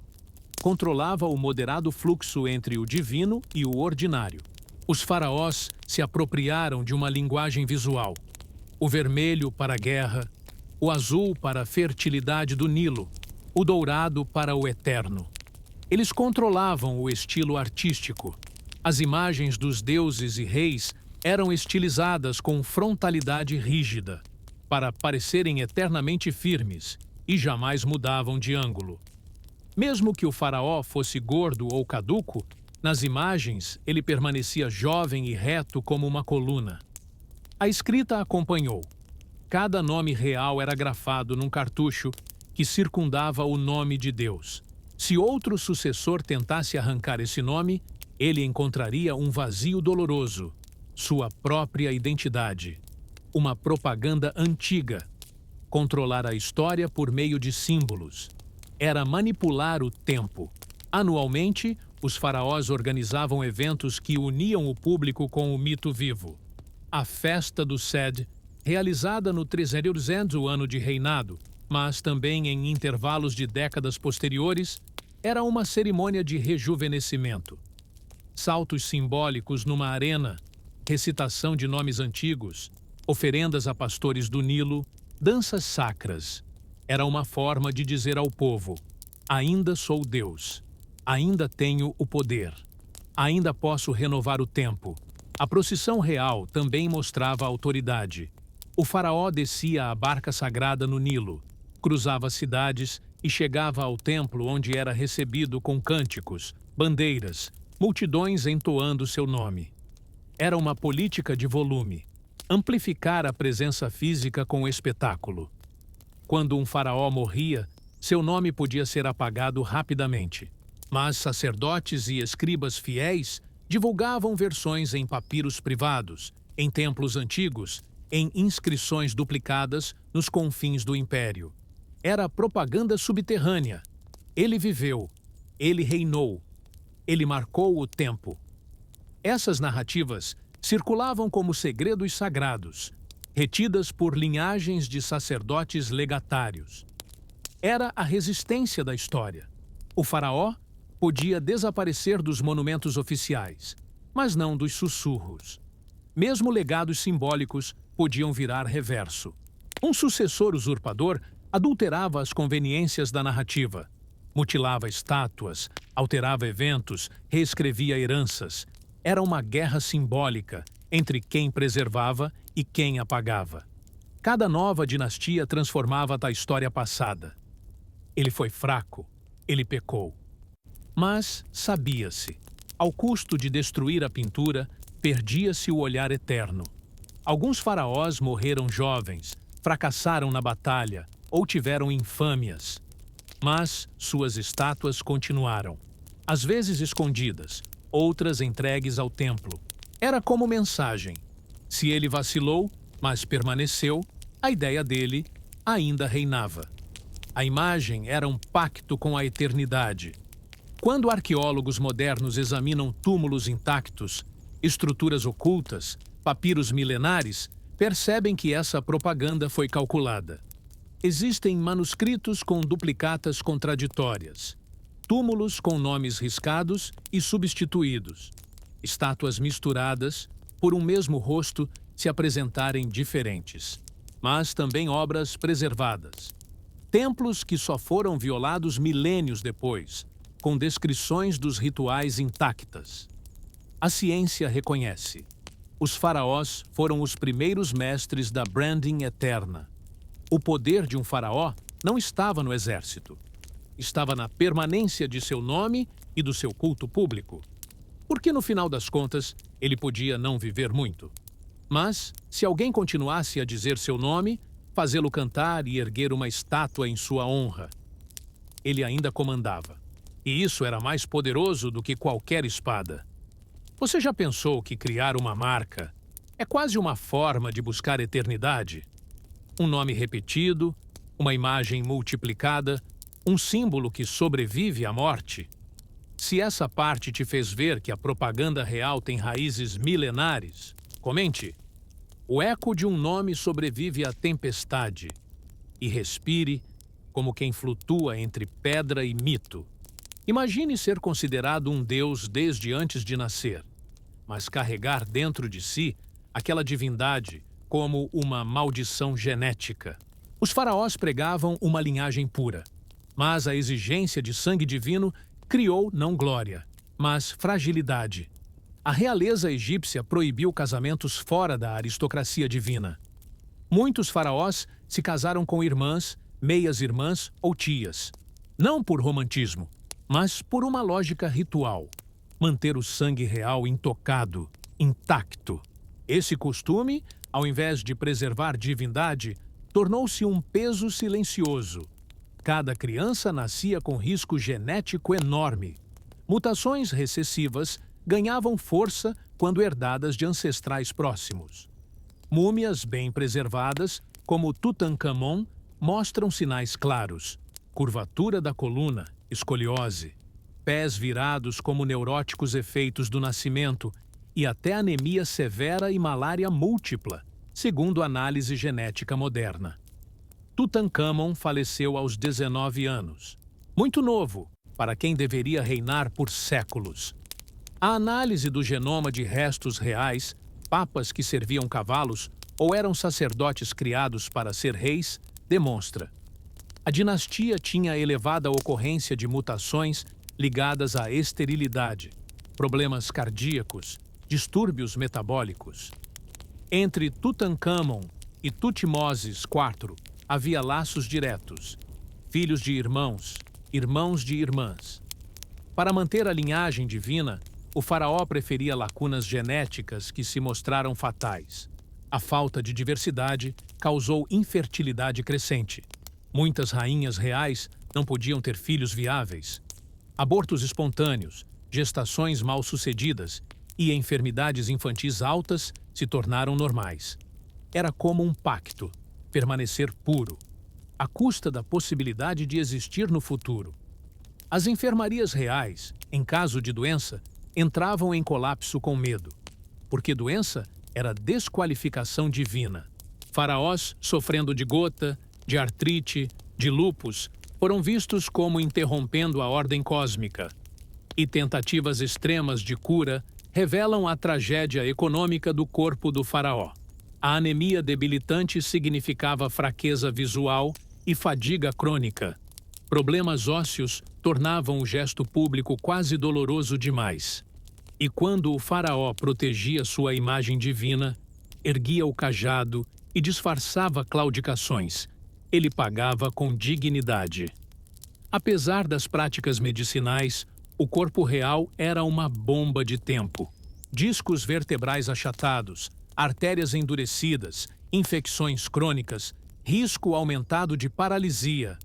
Speaker 1: controlava o moderado fluxo entre o divino e o ordinário. Os faraós se apropriaram de uma linguagem visual: o vermelho para a guerra, o azul para a fertilidade do Nilo, o dourado para o eterno. Eles controlavam o estilo artístico. As imagens dos deuses e reis eram estilizadas com frontalidade rígida, para parecerem eternamente firmes, e jamais mudavam de ângulo. Mesmo que o faraó fosse gordo ou caduco, nas imagens ele permanecia jovem e reto como uma coluna. A escrita acompanhou. Cada nome real era grafado num cartucho que circundava o nome de Deus. Se outro sucessor tentasse arrancar esse nome, ele encontraria um vazio doloroso, sua própria identidade. Uma propaganda antiga. Controlar a história por meio de símbolos. Era manipular o tempo. Anualmente, os faraós organizavam eventos que uniam o público com o mito vivo. A Festa do Sed, realizada no 300º ano de reinado, mas também em intervalos de décadas posteriores, era uma cerimônia de rejuvenescimento. Saltos simbólicos numa arena, recitação de nomes antigos, oferendas a pastores do Nilo, danças sacras. Era uma forma de dizer ao povo: ainda sou Deus, ainda tenho o poder, ainda posso renovar o tempo. A procissão real também mostrava autoridade. O faraó descia a barca sagrada no Nilo, cruzava cidades e chegava ao templo, onde era recebido com cânticos, bandeiras, multidões entoando seu nome. Era uma política de volume, amplificar a presença física com o espetáculo. Quando um faraó morria, seu nome podia ser apagado rapidamente, mas sacerdotes e escribas fiéis divulgavam versões em papiros privados, em templos antigos, em inscrições duplicadas nos confins do império. Era propaganda subterrânea. Ele viveu, ele reinou, ele marcou o tempo. Essas narrativas circulavam como segredos sagrados, retidas por linhagens de sacerdotes legatários. Era a resistência da história. O faraó podia desaparecer dos monumentos oficiais, mas não dos sussurros. Mesmo legados simbólicos podiam virar reverso. Um sucessor usurpador adulterava as conveniências da narrativa, mutilava estátuas, alterava eventos, reescrevia heranças. Era uma guerra simbólica entre quem preservava e quem apagava. Cada nova dinastia transformava a história passada. Ele foi fraco, ele pecou. Mas sabia-se, ao custo de destruir a pintura, perdia-se o olhar eterno. Alguns faraós morreram jovens, fracassaram na batalha ou tiveram infâmias. Mas suas estátuas continuaram, às vezes escondidas, outras entregues ao templo. Era como mensagem. Se ele vacilou, mas permaneceu, a ideia dele ainda reinava. A imagem era um pacto com a eternidade. Quando arqueólogos modernos examinam túmulos intactos, estruturas ocultas, papiros milenares, percebem que essa propaganda foi calculada. Existem manuscritos com duplicatas contraditórias, túmulos com nomes riscados e substituídos, estátuas misturadas, por um mesmo rosto se apresentarem diferentes, mas também obras preservadas. Templos que só foram violados milênios depois, com descrições dos rituais intactas. A ciência reconhece. Os faraós foram os primeiros mestres da branding eterna. O poder de um faraó não estava no exército. Estava na permanência de seu nome e do seu culto público. Porque, no final das contas, ele podia não viver muito. Mas, se alguém continuasse a dizer seu nome, fazê-lo cantar e erguer uma estátua em sua honra, ele ainda comandava. E isso era mais poderoso do que qualquer espada. Você já pensou que criar uma marca é quase uma forma de buscar eternidade? Um nome repetido, uma imagem multiplicada, um símbolo que sobrevive à morte? Se essa parte te fez ver que a propaganda real tem raízes milenares, comente. O eco de um nome sobrevive à tempestade. E respire como quem flutua entre pedra e mito. Imagine ser considerado um deus desde antes de nascer, mas carregar dentro de si aquela divindade como uma maldição genética. Os faraós pregavam uma linhagem pura, mas a exigência de sangue divino criou não glória, mas fragilidade. A realeza egípcia proibiu casamentos fora da aristocracia divina. Muitos faraós se casaram com irmãs, meias-irmãs ou tias, não por romantismo, mas por uma lógica ritual. Manter o sangue real intocado, intacto. Esse costume, ao invés de preservar divindade, tornou-se um peso silencioso. Cada criança nascia com risco genético enorme. Mutações recessivas ganhavam força quando herdadas de ancestrais próximos. Múmias bem preservadas, como Tutankhamon, mostram sinais claros: curvatura da coluna, escoliose, pés virados como neuróticos efeitos do nascimento e até anemia severa e malária múltipla, segundo análise genética moderna. Tutankhamon faleceu aos 19 anos, muito novo para quem deveria reinar por séculos. A análise do genoma de restos reais, papas que serviam cavalos ou eram sacerdotes criados para ser reis, demonstra: a dinastia tinha elevada ocorrência de mutações ligadas à esterilidade, problemas cardíacos, distúrbios metabólicos. Entre Tutankhamon e Tutmoses IV havia laços diretos, filhos de irmãos, irmãos de irmãs. Para manter a linhagem divina, o faraó preferia lacunas genéticas que se mostraram fatais. A falta de diversidade causou infertilidade crescente. Muitas rainhas reais não podiam ter filhos viáveis. Abortos espontâneos, gestações mal-sucedidas e enfermidades infantis altas se tornaram normais. Era como um pacto, permanecer puro, à custa da possibilidade de existir no futuro. As enfermarias reais, em caso de doença, entravam em colapso com medo, porque doença era desqualificação divina. Faraós sofrendo de gota, de artrite, de lúpus, foram vistos como interrompendo a ordem cósmica. E tentativas extremas de cura revelam a tragédia econômica do corpo do faraó. A anemia debilitante significava fraqueza visual e fadiga crônica. Problemas ósseos tornavam o gesto público quase doloroso demais. E quando o faraó protegia sua imagem divina, erguia o cajado e disfarçava claudicações, ele pagava com dignidade. Apesar das práticas medicinais, o corpo real era uma bomba de tempo. Discos vertebrais achatados, artérias endurecidas, infecções crônicas, risco aumentado de paralisia.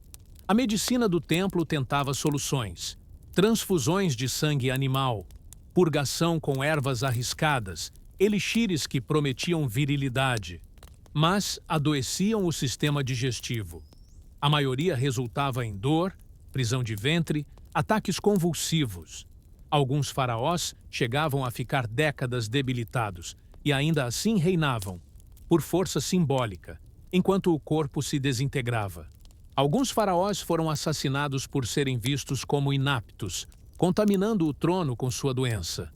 Speaker 1: A medicina do templo tentava soluções: transfusões de sangue animal, purgação com ervas arriscadas, elixires que prometiam virilidade, mas adoeciam o sistema digestivo. A maioria resultava em dor, prisão de ventre, ataques convulsivos. Alguns faraós chegavam a ficar décadas debilitados e ainda assim reinavam, por força simbólica, enquanto o corpo se desintegrava. Alguns faraós foram assassinados por serem vistos como inaptos, contaminando o trono com sua doença.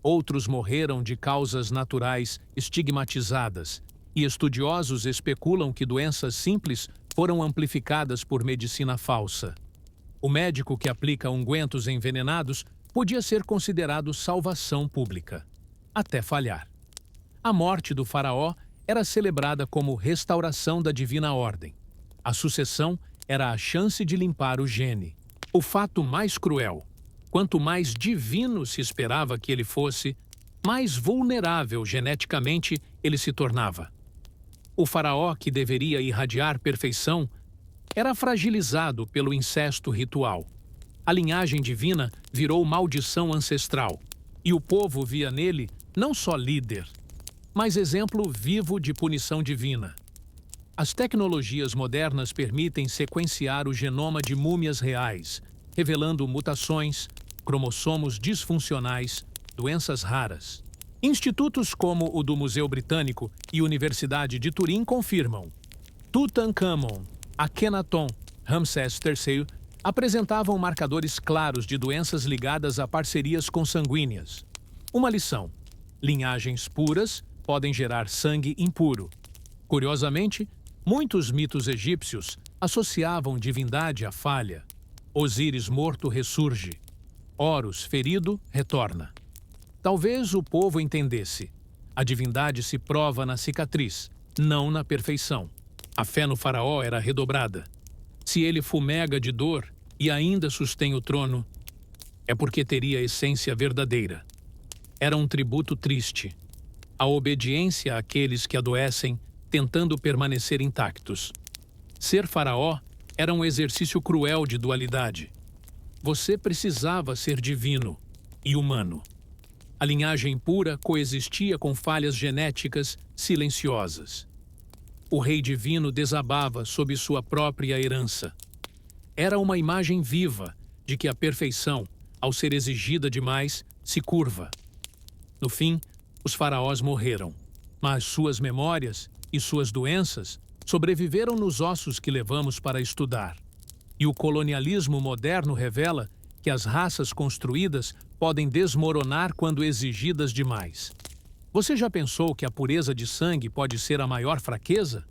Speaker 1: Outros morreram de causas naturais estigmatizadas, e estudiosos especulam que doenças simples foram amplificadas por medicina falsa. O médico que aplica ungüentos envenenados podia ser considerado salvação pública, até falhar. A morte do faraó era celebrada como restauração da divina ordem. A sucessão era a chance de limpar o gene. O fato mais cruel: quanto mais divino se esperava que ele fosse, mais vulnerável geneticamente ele se tornava. O faraó, que deveria irradiar perfeição, era fragilizado pelo incesto ritual. A linhagem divina virou maldição ancestral, e o povo via nele não só líder, mas exemplo vivo de punição divina. As tecnologias modernas permitem sequenciar o genoma de múmias reais, revelando mutações, cromossomos disfuncionais, doenças raras. Institutos como o do Museu Britânico e Universidade de Turim confirmam. Tutankhamon, Akhenaton, Ramsés III apresentavam marcadores claros de doenças ligadas a parcerias consanguíneas. Uma lição: linhagens puras podem gerar sangue impuro. Curiosamente, muitos mitos egípcios associavam divindade à falha. Osíris morto ressurge. Horus ferido retorna. Talvez o povo entendesse: a divindade se prova na cicatriz, não na perfeição. A fé no faraó era redobrada. Se ele fumega de dor e ainda sustém o trono, é porque teria a essência verdadeira. Era um tributo triste. A obediência àqueles que adoecem, tentando permanecer intactos. Ser faraó era um exercício cruel de dualidade. Você precisava ser divino e humano. A linhagem pura coexistia com falhas genéticas silenciosas. O rei divino desabava sob sua própria herança. Era uma imagem viva de que a perfeição, ao ser exigida demais, se curva. No fim, os faraós morreram, mas suas memórias e suas doenças sobreviveram nos ossos que levamos para estudar. E o colonialismo moderno revela que as raças construídas podem desmoronar quando exigidas demais. Você já pensou que a pureza de sangue pode ser a maior fraqueza?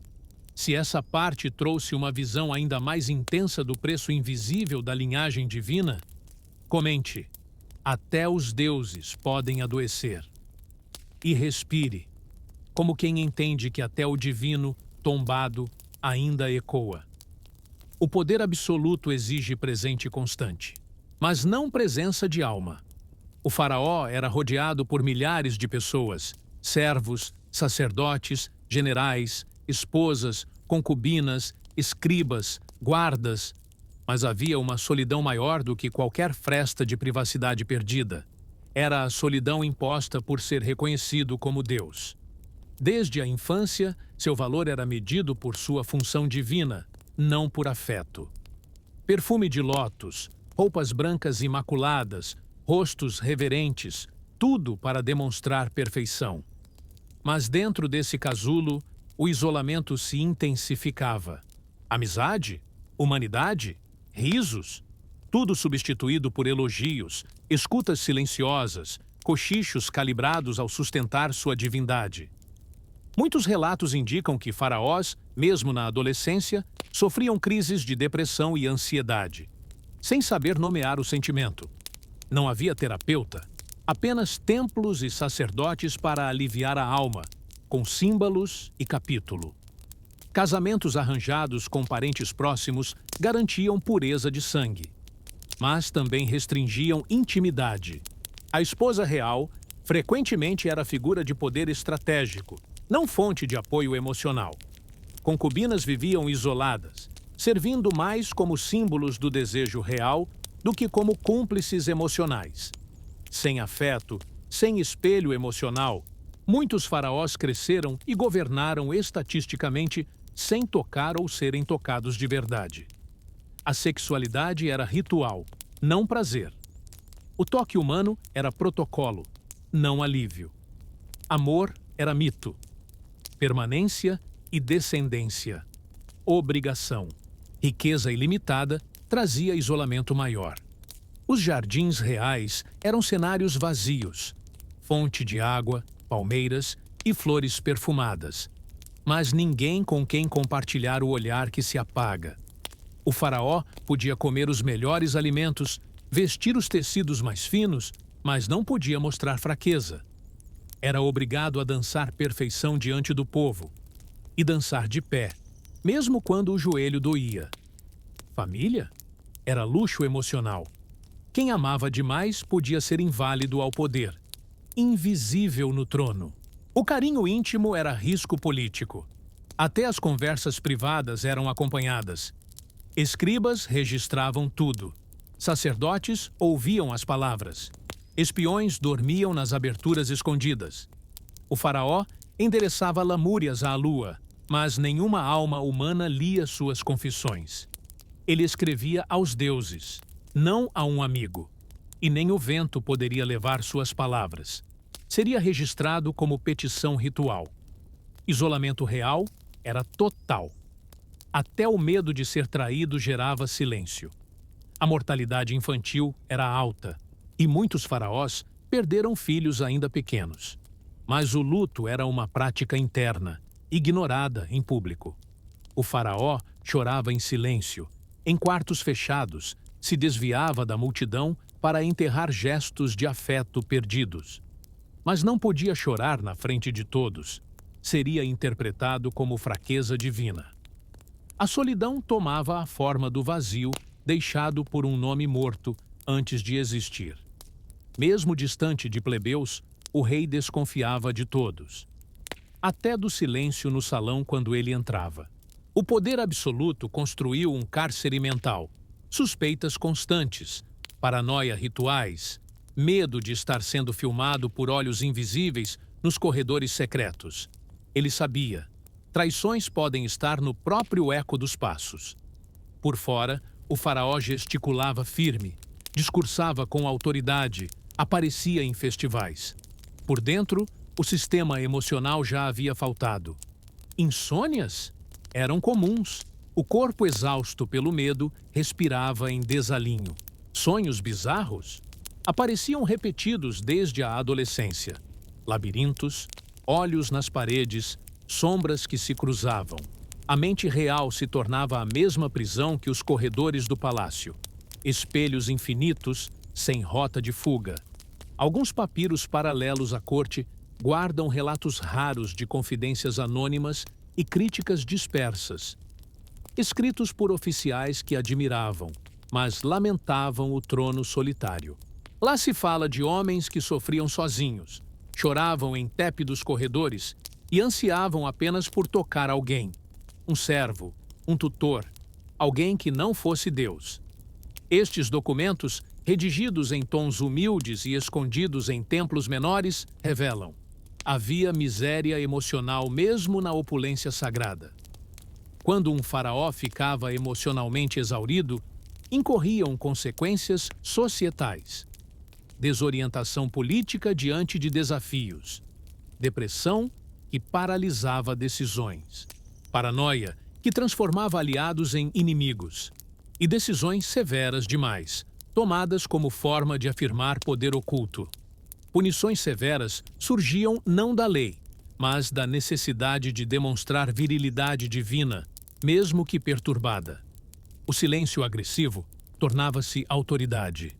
Speaker 1: Se essa parte trouxe uma visão ainda mais intensa do preço invisível da linhagem divina, comente: até os deuses podem adoecer. E respire, como quem entende que até o divino, tombado, ainda ecoa. O poder absoluto exige presente constante, mas não presença de alma. O faraó era rodeado por milhares de pessoas, servos, sacerdotes, generais, esposas, concubinas, escribas, guardas, mas havia uma solidão maior do que qualquer fresta de privacidade perdida. Era a solidão imposta por ser reconhecido como Deus. Desde a infância, seu valor era medido por sua função divina, não por afeto. Perfume de lótus, roupas brancas imaculadas, rostos reverentes, tudo para demonstrar perfeição. Mas dentro desse casulo, o isolamento se intensificava. Amizade? Humanidade? Risos? Tudo substituído por elogios, escutas silenciosas, cochichos calibrados ao sustentar sua divindade. Muitos relatos indicam que faraós, mesmo na adolescência, sofriam crises de depressão e ansiedade, sem saber nomear o sentimento. Não havia terapeuta, apenas templos e sacerdotes para aliviar a alma, com símbolos e capítulo. Casamentos arranjados com parentes próximos garantiam pureza de sangue, mas também restringiam intimidade. A esposa real frequentemente era figura de poder estratégico, não fonte de apoio emocional. Concubinas viviam isoladas, servindo mais como símbolos do desejo real do que como cúmplices emocionais. Sem afeto, sem espelho emocional, muitos faraós cresceram e governaram estatisticamente sem tocar ou serem tocados de verdade. A sexualidade era ritual, não prazer. O toque humano era protocolo, não alívio. Amor era mito. Permanência e descendência. Obrigação. Riqueza ilimitada trazia isolamento maior. Os jardins reais eram cenários vazios, fonte de água, palmeiras e flores perfumadas, mas ninguém com quem compartilhar o olhar que se apaga. O faraó podia comer os melhores alimentos, vestir os tecidos mais finos, mas não podia mostrar fraqueza. Era obrigado a dançar perfeição diante do povo e dançar de pé, mesmo quando o joelho doía. Família? Era luxo emocional. Quem amava demais podia ser inválido ao poder, invisível no trono. O carinho íntimo era risco político. Até as conversas privadas eram acompanhadas. Escribas registravam tudo. Sacerdotes ouviam as palavras. Espiões dormiam nas aberturas escondidas. O faraó endereçava lamúrias à lua, mas nenhuma alma humana lia suas confissões. Ele escrevia aos deuses, não a um amigo. E nem o vento poderia levar suas palavras. Seria registrado como petição ritual. Isolamento real era total. Até o medo de ser traído gerava silêncio. A mortalidade infantil era alta, e muitos faraós perderam filhos ainda pequenos. Mas o luto era uma prática interna, ignorada em público. O faraó chorava em silêncio, em quartos fechados, se desviava da multidão para enterrar gestos de afeto perdidos. Mas não podia chorar na frente de todos. Seria interpretado como fraqueza divina. A solidão tomava a forma do vazio deixado por um nome morto antes de existir. Mesmo distante de plebeus, o rei desconfiava de todos. Até do silêncio no salão quando ele entrava. O poder absoluto construiu um cárcere mental, suspeitas constantes, paranoia rituais, medo de estar sendo filmado por olhos invisíveis nos corredores secretos. Ele sabia, traições podem estar no próprio eco dos passos. Por fora, o faraó gesticulava firme, discursava com autoridade, aparecia em festivais. Por dentro, o sistema emocional já havia faltado. Insônias? Eram comuns. O corpo exausto pelo medo respirava em desalinho. Sonhos bizarros? Apareciam repetidos desde a adolescência. Labirintos, olhos nas paredes, sombras que se cruzavam. A mente real se tornava a mesma prisão que os corredores do palácio. Espelhos infinitos, sem rota de fuga. Alguns papiros paralelos à corte guardam relatos raros de confidências anônimas e críticas dispersas. Escritos por oficiais que admiravam, mas lamentavam o trono solitário. Lá se fala de homens que sofriam sozinhos, choravam em tépidos corredores e ansiavam apenas por tocar alguém. Um servo, um tutor, alguém que não fosse Deus. Estes documentos, redigidos em tons humildes e escondidos em templos menores, revelam: havia miséria emocional mesmo na opulência sagrada. Quando um faraó ficava emocionalmente exaurido, incorriam consequências societais. Desorientação política diante de desafios. Depressão que paralisava decisões. Paranoia que transformava aliados em inimigos. E decisões severas demais, tomadas como forma de afirmar poder oculto. Punições severas surgiam não da lei, mas da necessidade de demonstrar virilidade divina, mesmo que perturbada. O silêncio agressivo tornava-se autoridade.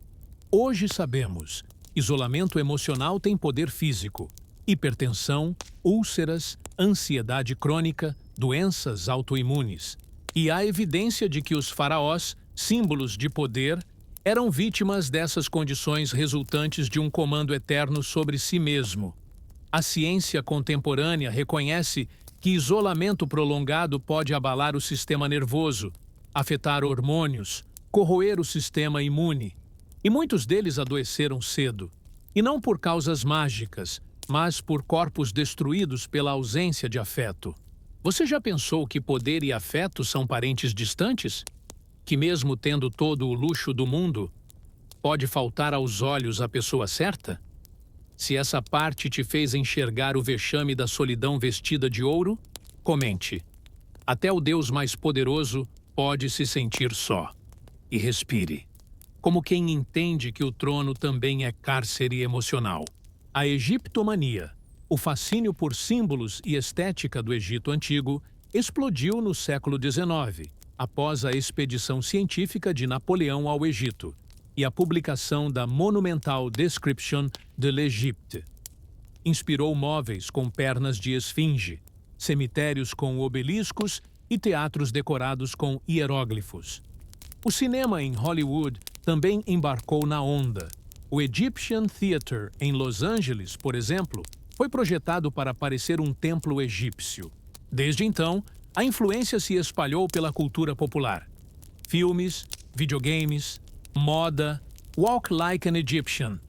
Speaker 1: Hoje sabemos, isolamento emocional tem poder físico. Hipertensão, úlceras, ansiedade crônica, doenças autoimunes. E há evidência de que os faraós, símbolos de poder, eram vítimas dessas condições resultantes de um comando eterno sobre si mesmo. A ciência contemporânea reconhece que isolamento prolongado pode abalar o sistema nervoso, afetar hormônios, corroer o sistema imune. E muitos deles adoeceram cedo. E não por causas mágicas, mas por corpos destruídos pela ausência de afeto. Você já pensou que poder e afeto são parentes distantes? Que mesmo tendo todo o luxo do mundo, pode faltar aos olhos a pessoa certa? Se essa parte te fez enxergar o vexame da solidão vestida de ouro, comente. Até o Deus mais poderoso pode se sentir só. E respire, como quem entende que o trono também é cárcere emocional. A egiptomania, o fascínio por símbolos e estética do Egito Antigo, explodiu no século XIX, após a expedição científica de Napoleão ao Egito. e a publicação da Monumental Description de l'Égypte. Inspirou móveis com pernas de esfinge, cemitérios com obeliscos e teatros decorados com hieróglifos. O cinema em Hollywood também embarcou na onda. O Egyptian Theatre, em Los Angeles, por exemplo, foi projetado para parecer um templo egípcio. Desde então, a influência se espalhou pela cultura popular. Filmes, videogames, moda, Walk Like an Egyptian,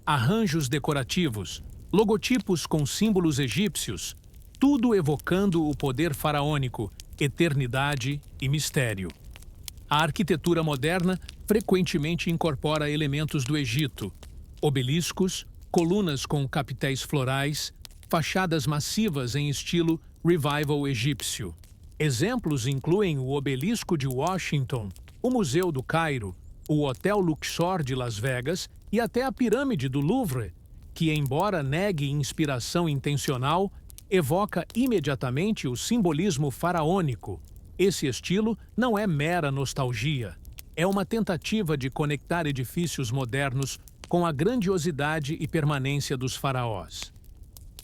Speaker 1: arranjos decorativos, logotipos com símbolos egípcios, tudo evocando o poder faraônico, eternidade e mistério. A arquitetura moderna frequentemente incorpora elementos do Egito: obeliscos, colunas com capitéis florais, fachadas massivas em estilo Revival egípcio. Exemplos incluem o Obelisco de Washington, o Museu do Cairo, o Hotel Luxor de Las Vegas e até a Pirâmide do Louvre, que, embora negue inspiração intencional, evoca imediatamente o simbolismo faraônico. Esse estilo não é mera nostalgia. É uma tentativa de conectar edifícios modernos com a grandiosidade e permanência dos faraós.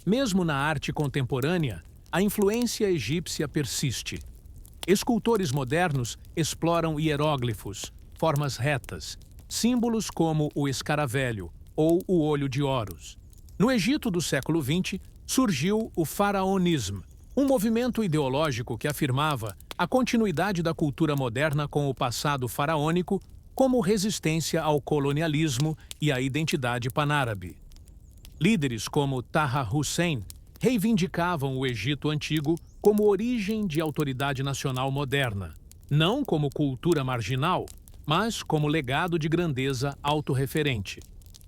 Speaker 1: Mesmo na arte contemporânea, a influência egípcia persiste. Escultores modernos exploram hieróglifos, formas retas, símbolos como o escaravelho ou o olho de Horus. No Egito do século XX, surgiu o faraonismo, um movimento ideológico que afirmava a continuidade da cultura moderna com o passado faraônico como resistência ao colonialismo e à identidade panárabe. Líderes como Taha Hussein reivindicavam o Egito antigo como origem de autoridade nacional moderna, não como cultura marginal, mas como legado de grandeza autorreferente.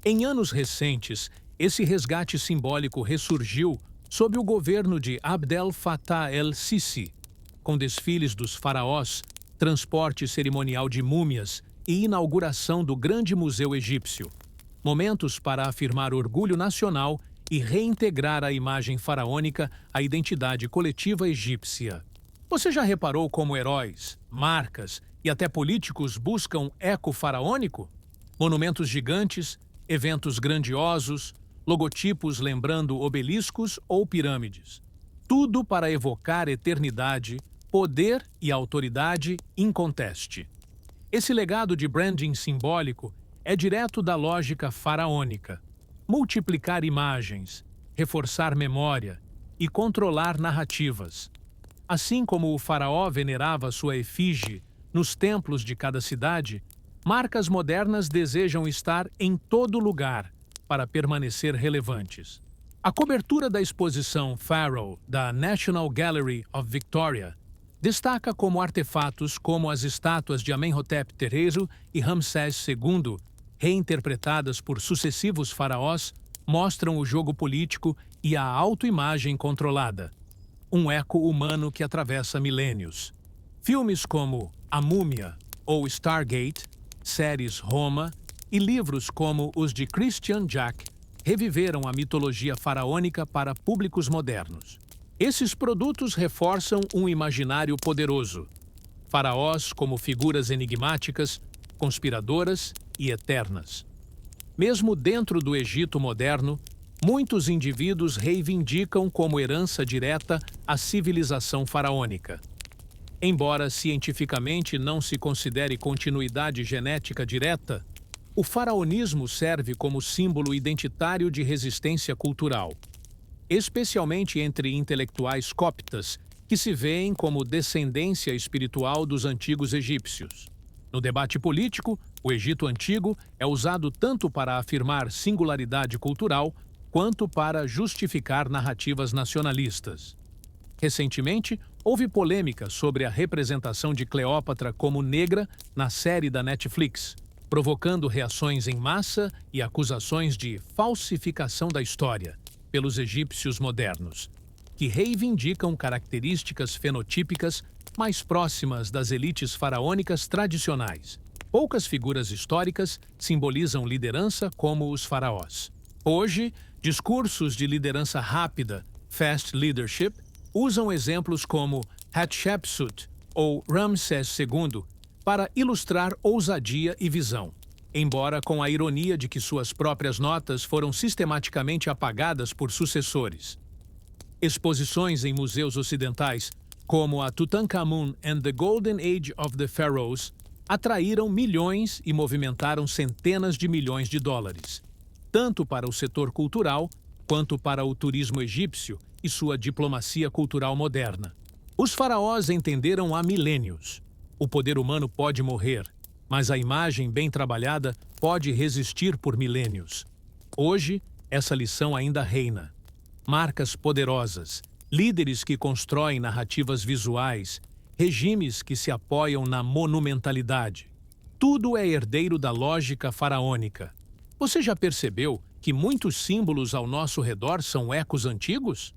Speaker 1: Em anos recentes, esse resgate simbólico ressurgiu sob o governo de Abdel Fattah el-Sisi, com desfiles dos faraós, transporte cerimonial de múmias e inauguração do Grande Museu Egípcio. Momentos para afirmar orgulho nacional e reintegrar a imagem faraônica à identidade coletiva egípcia. Você já reparou como heróis, marcas e até políticos buscam eco faraônico? Monumentos gigantes, eventos grandiosos, logotipos lembrando obeliscos ou pirâmides. Tudo para evocar eternidade, poder e autoridade inconteste. Esse legado de branding simbólico é direto da lógica faraônica: multiplicar imagens, reforçar memória e controlar narrativas. Assim como o faraó venerava sua efígie nos templos de cada cidade, marcas modernas desejam estar em todo lugar para permanecer relevantes. A cobertura da exposição Pharaoh da National Gallery of Victoria destaca como artefatos como as estátuas de Amenhotep III e Ramsés II, reinterpretadas por sucessivos faraós, mostram o jogo político e a autoimagem controlada, um eco humano que atravessa milênios. Filmes como A Múmia ou Stargate, séries Roma e livros como os de Christian Jack reviveram a mitologia faraônica para públicos modernos. Esses produtos reforçam um imaginário poderoso: faraós como figuras enigmáticas, conspiradoras e eternas. Mesmo dentro do Egito moderno, muitos indivíduos reivindicam como herança direta a civilização faraônica. Embora cientificamente não se considere continuidade genética direta, o faraonismo serve como símbolo identitário de resistência cultural, especialmente entre intelectuais coptas, que se veem como descendência espiritual dos antigos egípcios. No debate político, o Egito Antigo é usado tanto para afirmar singularidade cultural quanto para justificar narrativas nacionalistas. Recentemente, houve polêmica sobre a representação de Cleópatra como negra na série da Netflix, provocando reações em massa e acusações de falsificação da história pelos egípcios modernos, que reivindicam características fenotípicas mais próximas das elites faraônicas tradicionais. Poucas figuras históricas simbolizam liderança como os faraós. Hoje, discursos de liderança rápida, fast leadership, usam exemplos como Hatshepsut ou Ramsés II para ilustrar ousadia e visão. embora com a ironia de que suas próprias notas foram sistematicamente apagadas por sucessores. Exposições em museus ocidentais, como a Tutankhamun and the Golden Age of the Pharaohs, atraíram milhões e movimentaram centenas de milhões de dólares, tanto para o setor cultural quanto para o turismo egípcio e sua diplomacia cultural moderna. Os faraós entenderam há milênios. O poder humano pode morrer, mas a imagem bem trabalhada pode resistir por milênios. Hoje, essa lição ainda reina. Marcas poderosas, líderes que constroem narrativas visuais, regimes que se apoiam na monumentalidade. Tudo é herdeiro da lógica faraônica. Você já percebeu que muitos símbolos ao nosso redor são ecos antigos?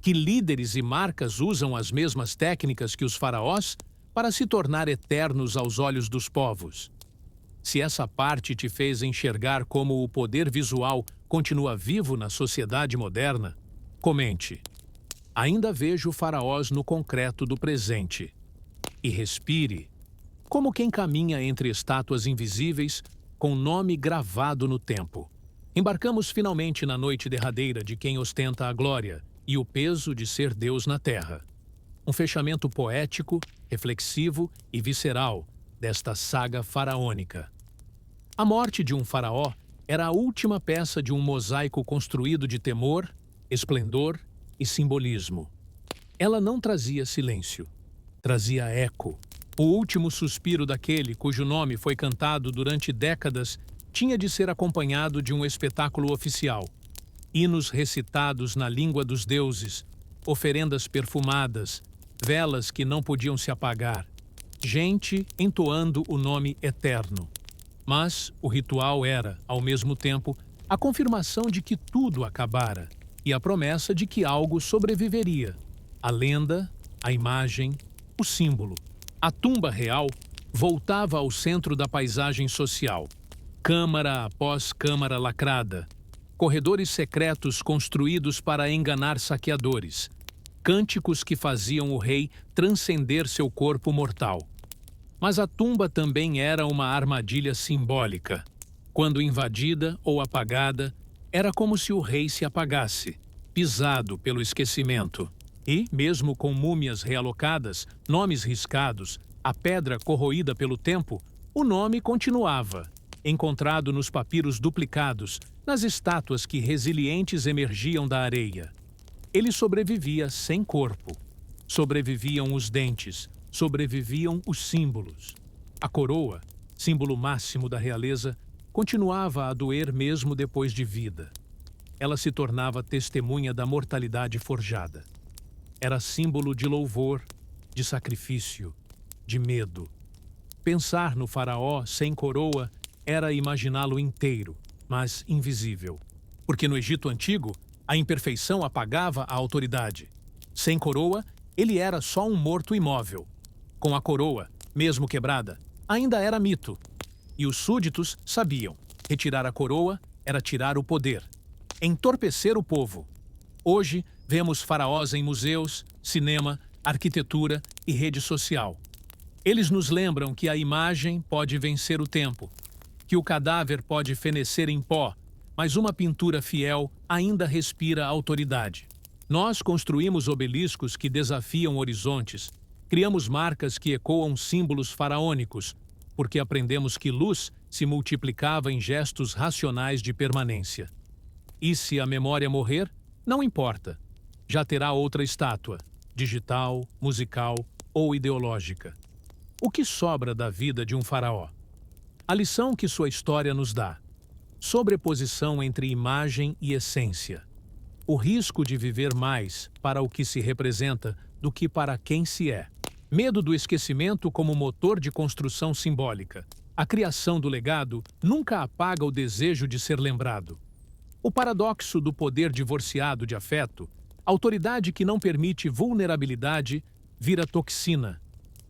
Speaker 1: Que líderes e marcas usam as mesmas técnicas que os faraós para se tornar eternos aos olhos dos povos? Se essa parte te fez enxergar como o poder visual continua vivo na sociedade moderna, comente. Ainda vejo faraós no concreto do presente. E respire, como quem caminha entre estátuas invisíveis com nome gravado no tempo. Embarcamos finalmente na noite derradeira de quem ostenta a glória e o peso de ser Deus na terra. Um fechamento poético, reflexivo e visceral desta saga faraônica. A morte de um faraó era a última peça de um mosaico construído de temor, esplendor e simbolismo. Ela não trazia silêncio, trazia eco. O último suspiro daquele cujo nome foi cantado durante décadas tinha de ser acompanhado de um espetáculo oficial. Hinos recitados na língua dos deuses, oferendas perfumadas, velas que não podiam se apagar, gente entoando o nome eterno. Mas o ritual era, ao mesmo tempo, a confirmação de que tudo acabara e a promessa de que algo sobreviveria. A lenda, a imagem, o símbolo. A tumba real voltava ao centro da paisagem social. Câmara após câmara lacrada. Corredores secretos construídos para enganar saqueadores. Cânticos que faziam o rei transcender seu corpo mortal. Mas a tumba também era uma armadilha simbólica. Quando invadida ou apagada, era como se o rei se apagasse, pisado pelo esquecimento. E, mesmo com múmias realocadas, nomes riscados, a pedra corroída pelo tempo, o nome continuava, encontrado nos papiros duplicados, nas estátuas que resilientes emergiam da areia. Ele sobrevivia sem corpo. Sobreviviam os dentes, sobreviviam os símbolos. A coroa, símbolo máximo da realeza, continuava a doer mesmo depois de vida. Ela se tornava testemunha da mortalidade forjada. Era símbolo de louvor, de sacrifício, de medo. Pensar no faraó sem coroa era imaginá-lo inteiro, mas invisível. Porque no Egito Antigo, a imperfeição apagava a autoridade. Sem coroa, ele era só um morto imóvel. Com a coroa, mesmo quebrada, ainda era mito. E os súditos sabiam. Retirar a coroa era tirar o poder. Entorpecer o povo. Hoje, vemos faraós em museus, cinema, arquitetura e rede social. Eles nos lembram que a imagem pode vencer o tempo, que o cadáver pode fenecer em pó, mas uma pintura fiel ainda respira autoridade. Nós construímos obeliscos que desafiam horizontes, criamos marcas que ecoam símbolos faraônicos, porque aprendemos que luz se multiplicava em gestos racionais de permanência. E se a memória morrer, não importa. Já terá outra estátua, digital, musical ou ideológica. O que sobra da vida de um faraó? A lição que sua história nos dá. Sobreposição entre imagem e essência. O risco de viver mais para o que se representa do que para quem se é. Medo do esquecimento como motor de construção simbólica. A criação do legado nunca apaga o desejo de ser lembrado. O paradoxo do poder divorciado de afeto, autoridade que não permite vulnerabilidade, vira toxina.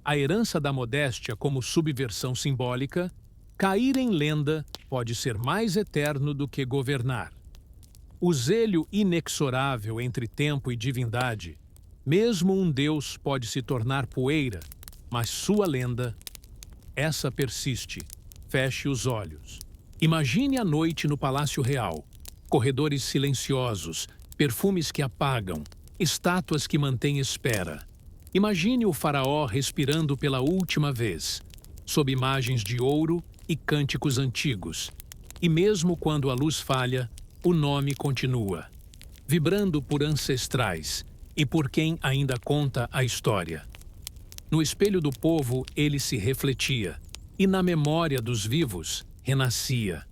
Speaker 1: A herança da modéstia como subversão simbólica, cair em lenda pode ser mais eterno do que governar. O zelo inexorável entre tempo e divindade, mesmo um deus pode se tornar poeira, mas sua lenda, essa persiste, feche os olhos. Imagine a noite no Palácio Real. Corredores silenciosos, perfumes que apagam, estátuas que mantêm espera. Imagine o faraó respirando pela última vez, sob imagens de ouro e cânticos antigos. E mesmo quando a luz falha, o nome continua, vibrando por ancestrais e por quem ainda conta a história. No espelho do povo ele se refletia, e na memória dos vivos renascia.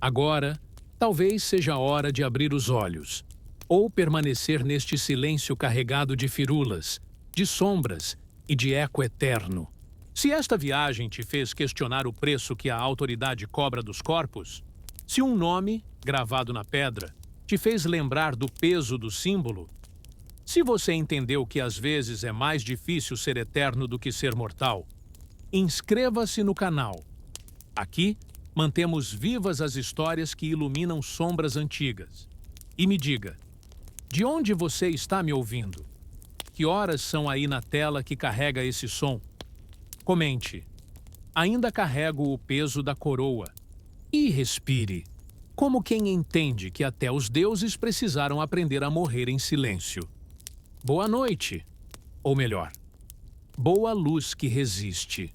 Speaker 1: Agora, talvez seja a hora de abrir os olhos, ou permanecer neste silêncio carregado de firulas, de sombras e de eco eterno. Se esta viagem te fez questionar o preço que a autoridade cobra dos corpos, se um nome, gravado na pedra, te fez lembrar do peso do símbolo, se você entendeu que às vezes é mais difícil ser eterno do que ser mortal, inscreva-se no canal. Aqui, mantemos vivas as histórias que iluminam sombras antigas. E me diga, de onde você está me ouvindo? Que horas são aí na tela que carrega esse som? Comente. Ainda carrego o peso da coroa. E respire, como quem entende que até os deuses precisaram aprender a morrer em silêncio. Boa noite. Ou melhor, boa luz que resiste.